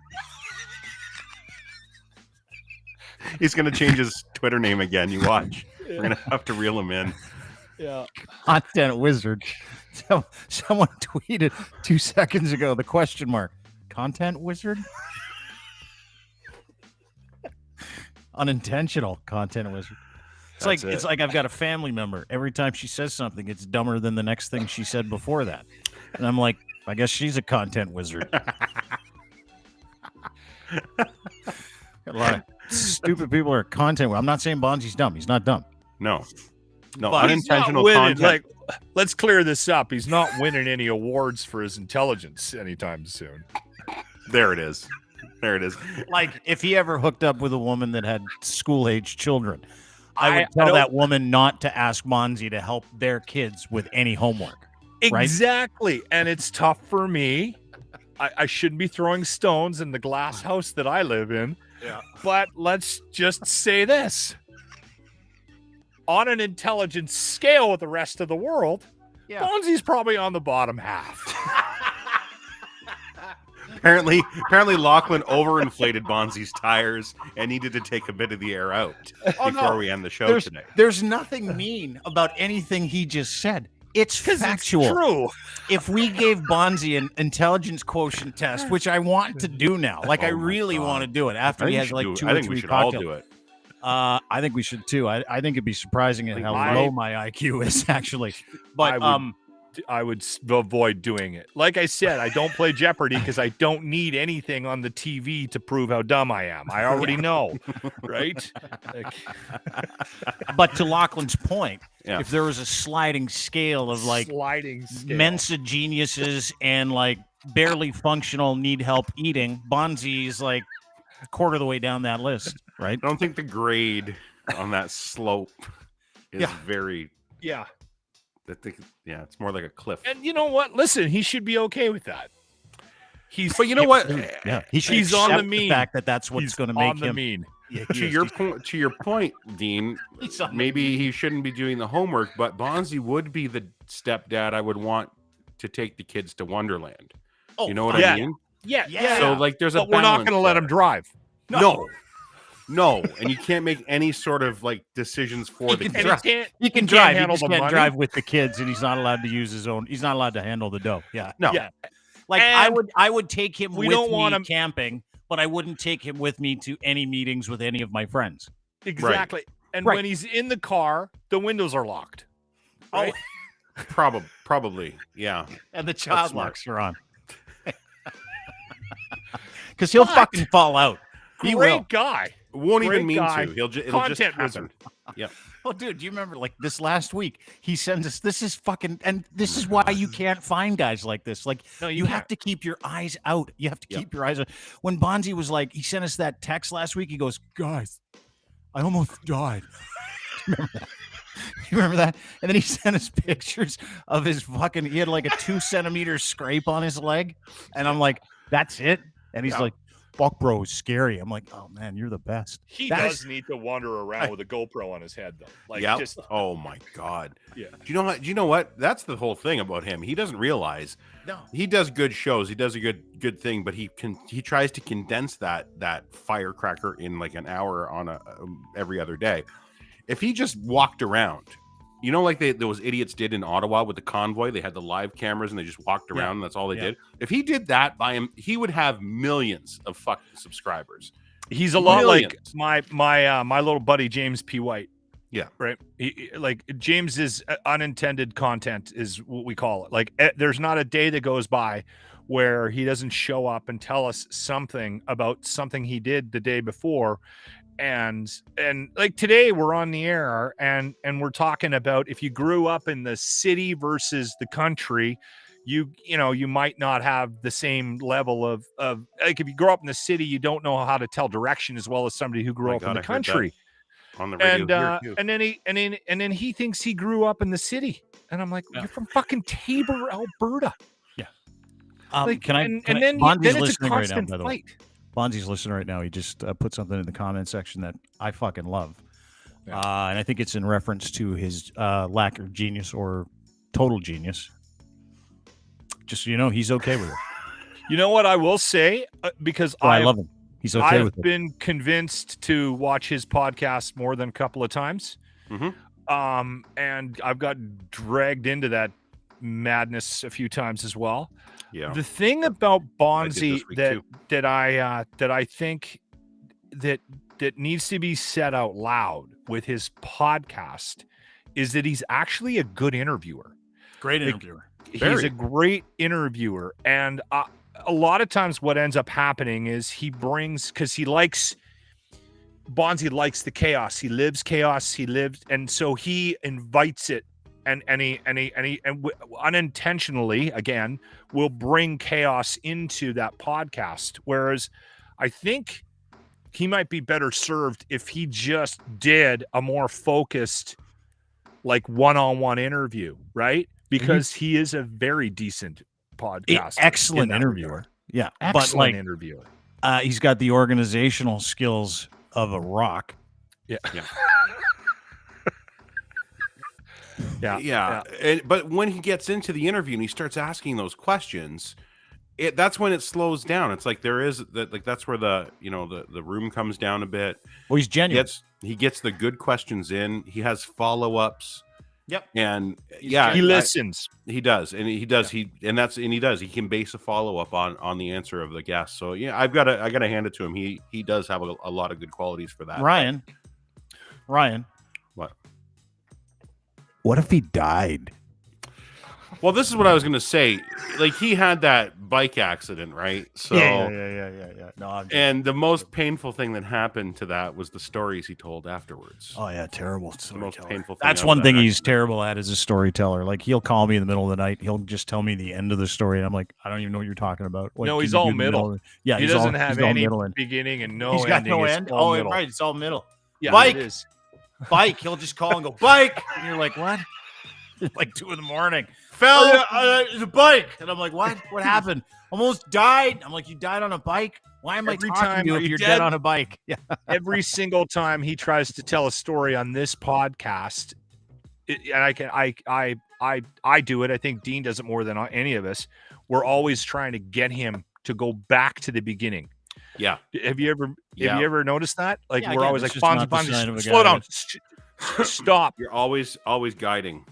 He's gonna change his Twitter name again. You watch. We're gonna have to reel him in. Yeah. Content wizard. Someone tweeted 2 seconds ago the question mark. Content wizard? Unintentional content wizard. It's like I've got a family member. Every time she says something, it's dumber than the next thing she said before that. And I'm like, I guess she's a content wizard. Got a lot of stupid people are content. I'm not saying Bondzee's dumb. He's not dumb. No. No, But he's not unintentional winning. content. Like, let's clear this up. He's not winning any awards for his intelligence anytime soon. There it is. There it is. Like if he ever hooked up with a woman that had school-age children, I would I tell don't- that woman not to ask Bondzee to help their kids with any homework. Right? Exactly. And it's tough for me. I shouldn't be throwing stones in the glass house that I live in. Yeah. But let's just say this. On an intelligence scale with the rest of the world, Bondzee's probably on the bottom half. Apparently Lachlan overinflated Bondzee's tires and needed to take a bit of the air out before we end the show today. There's nothing mean about anything he just said. It's factual. It's true. If we gave Bondzee an intelligence quotient test, which I want to do now, like I Oh my really God. want to do it after I he think has we like should 2 do it. I or think we 3 should all cocktails. do it. I think we should too. I think it'd be surprising at how I- low my IQ is actually. But I would avoid doing it. Like I said, I don't play Jeopardy because I don't need anything on the TV to prove how dumb I am. I already know, right? Like, but to Lachlan's point, Yeah. if there was a sliding scale of like sliding scale. Mensa geniuses and like barely functional need help eating, Bondzee's like a quarter of the way down that list, right? I don't think the grade on that slope is very. Yeah. It's more like a cliff. And you know what? Listen, he should be okay with that. But you know what? Yeah, he should He's on the accept mean. fact that that's what's He's going to on make the him. mean. Yeah, To your point, Dean, He's on the maybe he shouldn't be doing the homework, but Bondzee would be the stepdad I would want to take the kids to Wonderland. Oh, You know what yeah. I mean? Yeah. So like there's a But we're not balance going to let there. him drive. No, and you can't make any sort of like decisions for the can kids. drive. Can't, He can can't drive. He handle just the can't money. drive with the kids, and he's not allowed to use his own. He's not allowed to handle the dough. Yeah. No, Yeah. Like And I would take him we with don't me want him- camping, but I wouldn't take him with me to any meetings with any of my friends. Exactly. And Right. when he's in the car, the windows are locked. Right? probably, yeah. And the child smart. locks are on. Because he'll But- fucking fall out. He Great will. guy. Won't Great even mean guy. to. It'll just happen. Wizard. Yep. Well, dude, do you remember like this last week? He sends us. This is fucking, and this is why you can't find guys like this. Like No, you have to keep your eyes out. You have to keep your eyes out. When Bondzee was like, he sent us that text last week. He goes, "Guys, I almost died." Remember that? You remember that? And then he sent us pictures of his fucking. He had like a 2-centimeter scrape on his leg, and I'm like, "That's it." And he's like, "Fuck, bro, it's scary." I'm like, "Oh man, you're the best." He That does is- need to wander around with a GoPro on his head, though. Like, Yep. just Oh my God. yeah. Do you know what? That's the whole thing about him. He doesn't realize No. he does good shows. He does a good thing, but he tries to condense that firecracker in like an hour on every other day. If he just walked around, you know, like those idiots did in Ottawa with the convoy, they had the live cameras and they just walked around. And that's all they did. If he did that by him, he would have millions of fucking subscribers. He's a lot Millions. like my little buddy James P. White. Yeah. Right. Like James is unintended content is what we call it. Like there's not a day that goes by where he doesn't show up and tell us something about something he did the day before. And like today we're on the air and we're talking about if you grew up in the city versus the country, you know, you might not have the same level of like if you grow up in the city, you don't know how to tell direction as well as somebody who grew up in the country. On the radio here too. And then he thinks he grew up in the city, and I'm like, you're from fucking Tabor, Alberta. Yeah. Like, can I? And then then it's a listening right now. constant By the way, fight. Bondzie's listening right now. He just put something in the comment section that I fucking love, and I think it's in reference to his lack of genius or total genius. Just so you know, he's okay with it. You know what I will say, because I love him. He's okay with I've been convinced to watch his podcast more than a couple of times. Mm-hmm. And I've got dragged into that madness a few times as well. Yeah. The thing about Bondzee that that I think that needs to be said out loud with his podcast is that he's actually a good interviewer. Great interviewer. He's a great interviewer, and a lot of times what ends up happening is he brings, because Bondzee likes the chaos. He lives chaos. And so he invites it, and unintentionally, again, will bring chaos into that podcast. Whereas I think he might be better served if he just did a more focused, like one-on-one interview, right? Because he is a very decent podcast, excellent interviewer. Yeah, excellent interviewer. He's got the organizational skills of a rock. Yeah. But when he gets into the interview and he starts asking those questions, that's when it slows down. It's like that's where the room comes down a bit. Well, he's genuine. He gets the good questions in. He has follow-ups. Yep. And he listens. He does. He can base a follow-up on the answer of the guest. So yeah, I gotta hand it to him. He does have a lot of good qualities for that. Ryan. What if he died? Well, this is what I was gonna say. Like, he had that bike accident, right? So Yeah. No, and the most painful thing that happened to that was the stories he told afterwards. Oh yeah, terrible. The most painful thing. That's one thing he's terrible at, is a storyteller. Like, he'll call me in the middle of the night. He'll just tell me the end of the story, and I'm like, I don't even know what you're talking about. No, he's all middle. Yeah, he doesn't have any beginning and no he's got ending. no end. Oh, right, it's all middle. Yeah, bike, it is. Bike. He'll just call and go bike, and you're like, what? Like 2 a.m. It's a bike, and I'm like, what? What happened? Almost died. I'm like, you died on a bike? Why am I talking to you if you're dead on a bike? Yeah. Every single time he tries to tell a story on this podcast, and I do it. I think Dean does it more than any of us. We're always trying to get him to go back to the beginning. Yeah. Have you ever noticed that? Like, we're always like, Bondzee, slow down, stop. You're always guiding.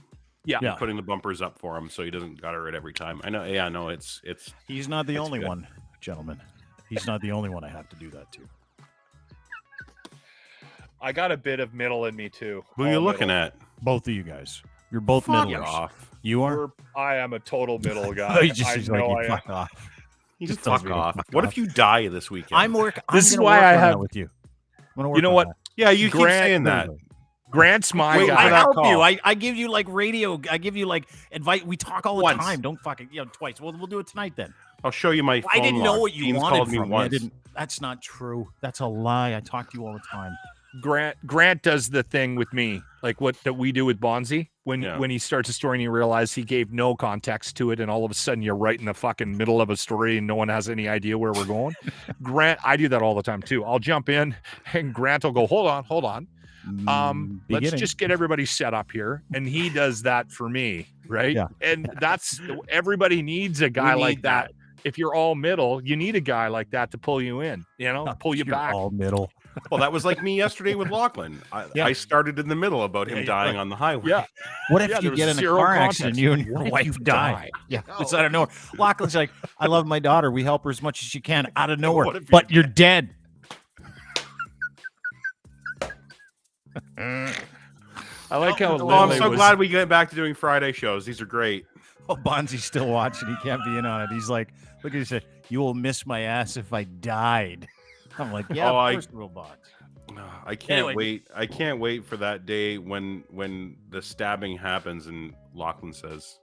Yeah. Putting the bumpers up for him so he doesn't gutter it every time. I know. Yeah, no, it's. He's not the only one, gentlemen. He's not the only one I have to do that to. I got a bit of middle in me too. Who are you looking at? Both of you guys. You're both Fuck middlers. off. You are. I am a total middle guy. He's like, you fuck off. You just fuck off. What if you die this weekend? I'm working. This is why I have with you. You know what? Yeah, you keep saying that. Grant's my guy. I help you. I give you like radio. I give you like advice. We talk all the time. Don't fucking twice. We'll do it tonight then. I'll show you my phone I didn't know log. what you Dean's wanted called me from me. once. That's not true. That's a lie. I talk to you all the time. Grant does the thing with me, like that we do with Bondzee. When he starts a story and you realize he gave no context to it, and all of a sudden you're right in the fucking middle of a story and no one has any idea where we're going. Grant, I do that all the time too. I'll jump in and Grant will go, hold on. Let's just get everybody set up here, and he does that for me, right? Yeah. And that's everybody needs a guy like that. If you're all middle, you need a guy like that to pull you in, pull you back. All middle. Well, that was like me yesterday with Lachlan. I started in the middle about him dying on the highway. Yeah. What if you get in a car accident, you and your wife die? Yeah, it's out of nowhere. Lachlan's like, I love my daughter. We help her as much as she can, out of nowhere. But you're dead. I like how Oh, I'm Lily so was. glad we get back to doing Friday shows. These are great. Oh, Bondzie's still watching. He can't be in on it. He's like, look at he said, "You will miss my ass if I died." I'm like, yeah, Oh, of course we will, Bonds. I can't Anyway. wait. I can't wait for that day when the stabbing happens and Lachlan says,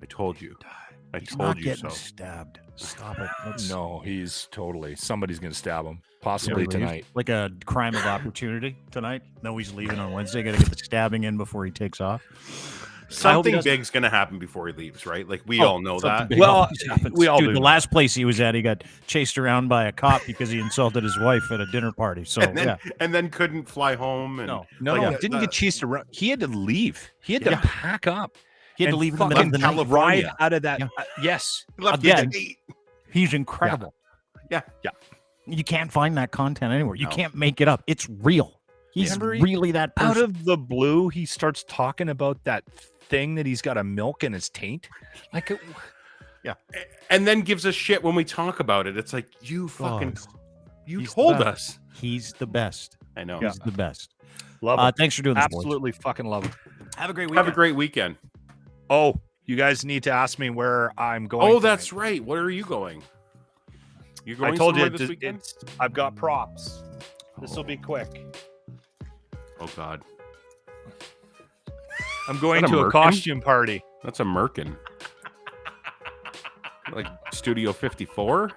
"I told you. I He's told not you getting so." stabbed. Stop it. Let's- No, he's totally. Somebody's gonna stab him, possibly leave. tonight. Like a crime of opportunity tonight. No, he's leaving on Wednesday. Got to get the stabbing in before he takes off. Something doesn't- big's gonna happen before he leaves, right? Like we Oh, all know something that. big Well, always happens. we all Dude, do the know. last place he was at, he got chased around by a cop because he insulted his wife at a dinner party. So And then couldn't fly home. And no, No, Like, no, yeah, didn't get chased around. He had to leave. He had to Yeah. pack up. he had to and leave in the middle fucking of the night. California. drive out of that. Yeah. Yes. he left Again. the gate. He's incredible. Yeah. You can't find that content anywhere. You No. can't make it up. It's real. He's Remember he- really that person. Out of the blue, he starts talking about that thing that he's got a milk in his taint. Like, And then gives us shit when we talk about it. It's like you fucking Guys, you he's the told best. us. He's the best. I know. Yeah. He's the best. love it. Thanks for doing this, boys. Absolutely fucking love it. Have a great Have a great weekend. Oh, you guys need to ask me where I'm going. Oh, that's tonight. right. Where are you going? You going I told you somewhere this weekend? I've got props. This will be quick. Oh God, I'm going Is that to a a Merkin? costume party. that's a Merkin. Like Studio 54.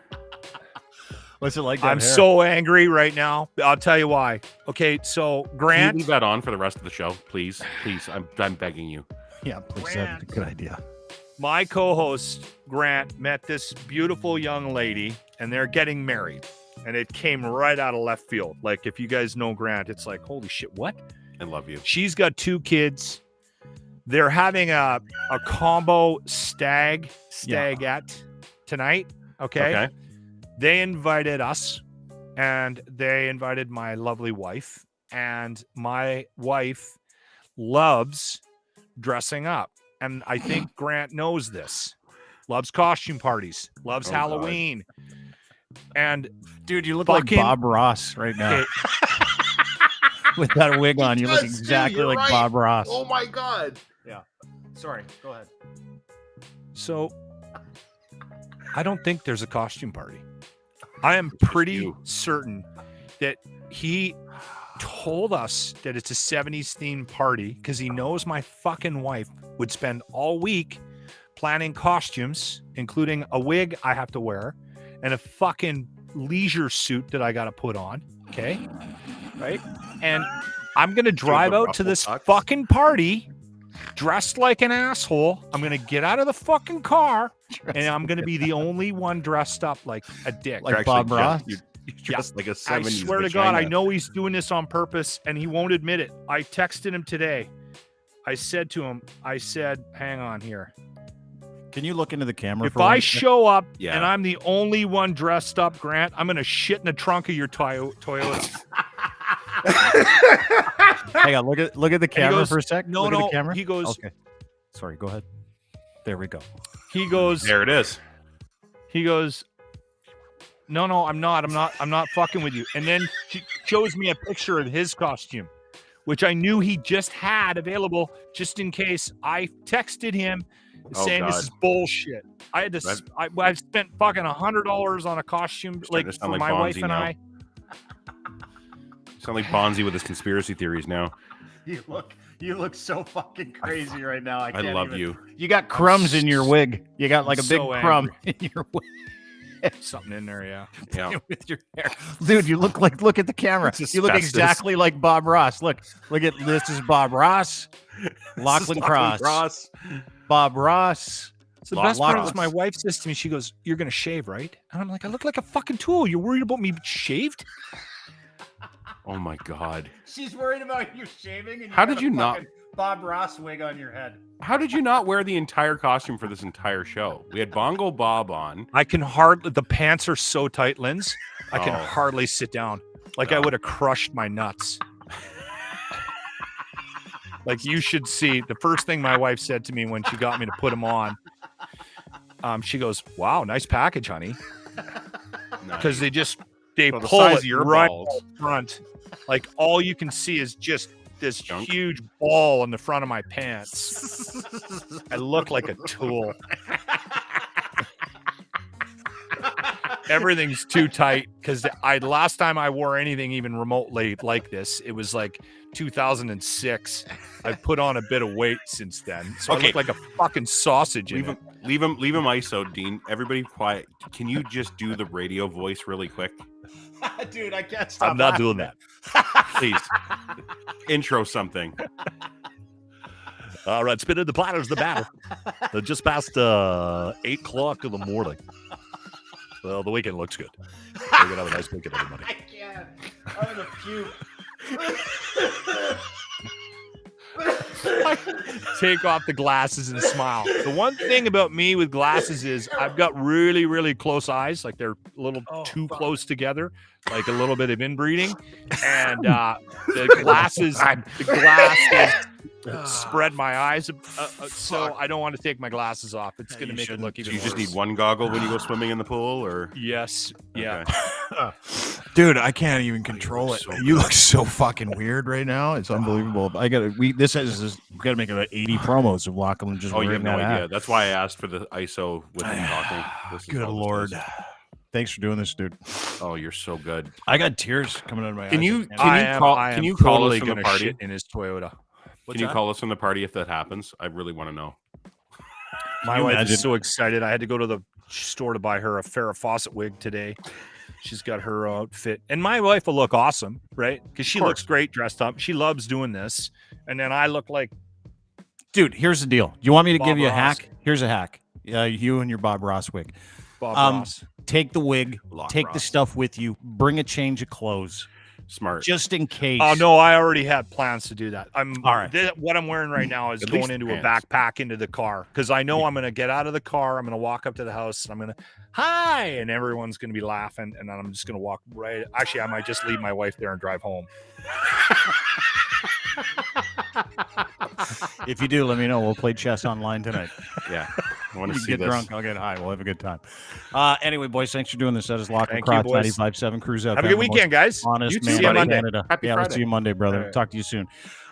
What's it like? I'm so angry right now. I'll tell you why. Okay, so Can you Grant, leave that on for the rest of the show, please? Please, I'm begging you. Yeah, please. That's a good idea. my co-host Grant, met this beautiful young lady, and they're getting married. And it came right out of left field. Like, if you guys know Grant, it's like, holy shit, what? I love you. She's got 2 kids. They're having a combo stagette tonight. Okay. They invited us, and they invited my lovely wife. And my wife loves dressing up. And I think Grant knows this. Loves costume parties, loves Oh, God. Halloween. And Dude, you look Fucking- like Bob Ross right now. Okay. With that wig on, you look does, too, exactly you're like right. Bob Ross. Oh my God. Sorry, go ahead. so I don't think there's a costume party. I am pretty you. certain that he told us that it's a 70s themed party because he knows my fucking wife would spend all week planning costumes, including a wig I have to wear and a fucking leisure suit that I got to put on. Okay. Right. And I'm going to drive out to ruffle this tucks. fucking party dressed like an asshole. I'm going to get out of the fucking car and I'm going to be the only one dressed up like a dick. Like You're Bob actually Ross? You dressed like a 70s I swear to God, I vagina. know he's doing this on purpose and he won't admit it. I texted him today. I said to him, hang on here. Can you look into the camera? If for I one? show up Yeah. and I'm the only one dressed up, Grant, I'm going to shit in the trunk of your Toyota. Hang on, look at the camera goes, for a sec. No, look at no. the camera. He goes, Okay. Sorry, go ahead. There we go. There it is. he goes, no, I'm not fucking with you. And then she shows me a picture of his costume, which I knew he just had available just in case. I texted him Oh, saying this God. is bullshit. I had to, That- I spent fucking $100 on a costume Starting like to for sound like my wife Bondzee and now. I. Sound like Bondzee with his conspiracy theories now. You look so fucking crazy right now. I love you. You got crumbs in your wig. You got like a big so crumb in your wig Something in there, yeah. Yeah. with your hair. Dude, look at the camera. It's You look asbestos. exactly like Bob Ross. Look at this is Bob Ross. Lachlan Cross. Bob Ross. So the best part Lots. is my wife says to me, she goes, "You're gonna shave, right?" And I'm like, "I look like a fucking tool. You're worried about me shaved?" Oh my God. She's worried about you shaving and How did you not? Bob Ross wig on your head? How did you not wear the entire costume for this entire show? We had Bongo Bob on. I can hardly. The pants are so tight, Linz. I can Oh. hardly sit down. Like I would have crushed my nuts. Like you should see. The first thing my wife said to me when she got me to put them on, she goes, "Wow, nice package, honey." Because they So the pull size it of your right balls. up front. Like all you can see is just this Junk. huge ball in the front of my pants. I look like a tool. Everything's too tight because last time I wore anything even remotely like this, it was like 2006. I've put on a bit of weight since then, so I Okay. look like a fucking sausage. Leave him ISO, Dean. Everybody quiet. Can you just do the radio voice really quick? Dude, I can't stop. I'm not doing that. Please. Intro something. All right, spinning the platters, the battle. Just past 8 o'clock in the morning. Well, the weekend looks good. We're gonna have a nice weekend, everybody. I can't. I'm gonna puke. Take off the glasses and smile. The one thing about me with glasses is I've got really, really close eyes. Like they're a little too close together, like a little bit of inbreeding. And the glasses spread my eyes. So I don't want to take my glasses off. It's going to make it look Do even you just worse. need one goggle when you go swimming in the pool, or? Yes. Yeah. Okay. Dude, I can't even control it. You look so fucking weird right now. It's unbelievable. We gotta make about 80 promos of Lachlan just Oh, you have wearing no that idea. hat. That's why I asked for the ISO with him talking. This is Good all this Lord. does. Thanks for doing this, dude. Oh, you're so good. I got tears coming out of my eyes. Can you I call am us totally from the gonna party? shit in his Toyota. Can you call us from the party if that happens? I really want to know. My you wife imagine? is so excited. I had to go to the store to buy her a Farrah Fawcett wig today. She's got her outfit, and my wife will look awesome, right? Because she looks great dressed up. She loves doing this, and then I look like Dude, here's the deal. You want me to Bob give you a Ross. hack? Here's a hack. You and your Bob Ross wig. Bob Um, Ross. Take the wig, Lock take the Ross. stuff with you, bring a change of clothes, Smart. just in case. Oh no, I already had plans to do that. I'm All right. What I'm wearing right now is At going least into a pants. backpack into the car because I know I'm going to get out of the car. I'm going to walk up to the house. And I'm going to hi, and everyone's going to be laughing, and then I'm just going to walk right. Actually, I might just leave my wife there and drive home. If you do, let me know. We'll play chess online tonight. Yeah. I want to You see get this. drunk, I'll get high. We'll have a good time. Anyway, boys, thanks for doing this. That is Lachlan Thank you, Crotch, boys. 95.7 Cruise FM. Have a good the most weekend, guys. Honest You too. man See you in Monday. Canada. Happy We'll Friday. see you Monday, brother. All right. Talk to you soon.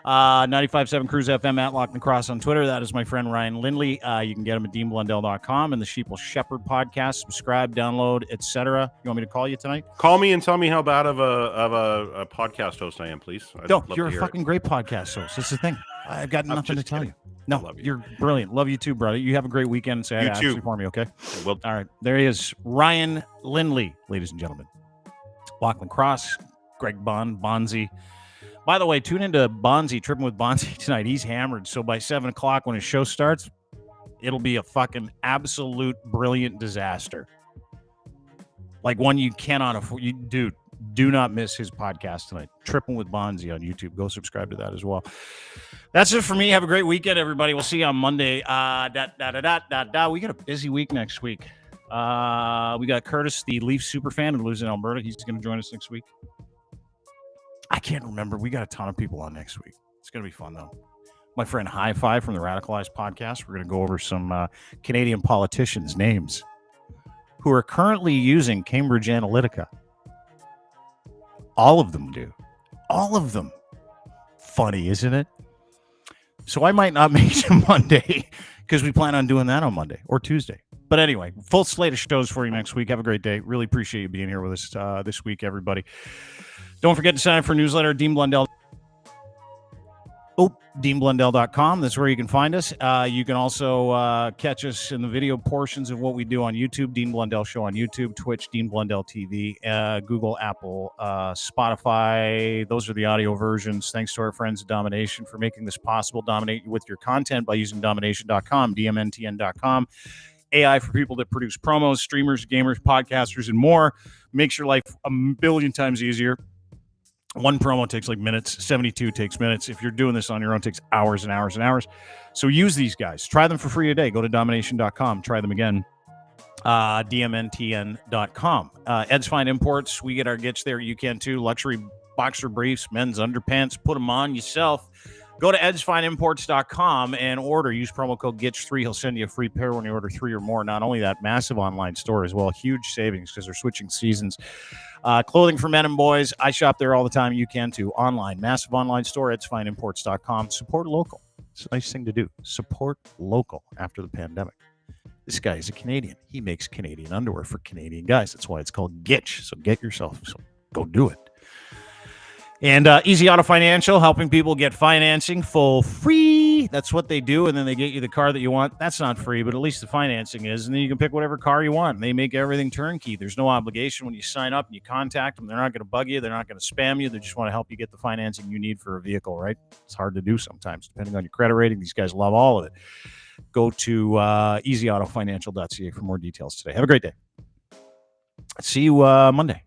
95.7 Cruise FM at Lachlan Cross on Twitter. That is my friend Ryan Lindley. You can get him at deanblundell.com and the Sheeple Shepherd podcast. Subscribe, download, etc. You want me to call you tonight? Call me and tell me how bad of a podcast host I am, please. I'd No, love you're to a hear fucking great podcast host. That's the thing. I've got nothing to just tell kidding. you. No, love you. you're brilliant. Love you too, brother. You have a great weekend. Say You hi too. actually for me, okay? it. Well, All right. There he is. Ryan Lindley, ladies and gentlemen. Lachlan Cross, Greg Bondzee. By the way, tune into Bondzee, Tripping with Bondzee tonight. He's hammered. So by 7 o'clock when his show starts, it'll be a fucking absolute brilliant disaster. Like one you cannot afford. Dude, do not miss his podcast tonight. Tripping with Bondzee on YouTube. Go subscribe to that as well. That's it for me. Have a great weekend, everybody. We'll see you on Monday. We got a busy week next week. We got Curtis, the Leafs superfan who lives in Alberta. He's going to join us next week. I can't remember. We got a ton of people on next week. It's going to be fun, though. My friend High Five from the Radicalized podcast. We're going to go over some Canadian politicians' names who are currently using Cambridge Analytica. All of them do. All of them. Funny, isn't it? So I might not make it Monday because we plan on doing that on Monday or Tuesday. But anyway, full slate of shows for you next week. Have a great day. Really appreciate you being here with us this week, everybody. Don't forget to sign up for a newsletter, Dean Blundell. DeanBlundell.com. That's where you can find us. You can also catch us in the video portions of what we do on YouTube. Dean Blundell Show on YouTube, Twitch, Dean Blundell TV, Google, Apple, Spotify. Those are the audio versions. Thanks to our friends at Domination for making this possible. Dominate with your content by using Domination.com, DMNTN.com. AI for people that produce promos, streamers, gamers, podcasters, and more. Makes your life a billion times easier. One promo takes like minutes. 72 takes minutes. If you're doing this on your own, it takes hours and hours and hours. So use these guys. Try them for free today. Go to Domination.com. Try them again. DMNTN.com. Ed's Fine Imports. We get our gets there. You can too. Luxury boxer briefs, men's underpants. Put them on yourself. Go to edsfineimports.com and order. Use promo code GITCH3. He'll send you a free pair when you order 3 or more. Not only that, massive online store as well. Huge savings because they're switching seasons. Clothing for men and boys. I shop there all the time. You can too. Online. Massive online store. It's fineimports.com. Support local. It's a nice thing to do. Support local after the pandemic. This guy is a Canadian. He makes Canadian underwear for Canadian guys. That's why it's called Gitch. So get yourself. So go do it. And Easy Auto Financial, helping people get financing for free. That's what they do. And then they get you the car that you want. That's not free, but at least the financing is. And then you can pick whatever car you want. They make everything turnkey. There's no obligation when you sign up and you contact them. They're not going to bug you. They're not going to spam you. They just want to help you get the financing you need for a vehicle, right? It's hard to do sometimes, depending on your credit rating. These guys love all of it. Go to easyautofinancial.ca for more details today. Have a great day. See you Monday.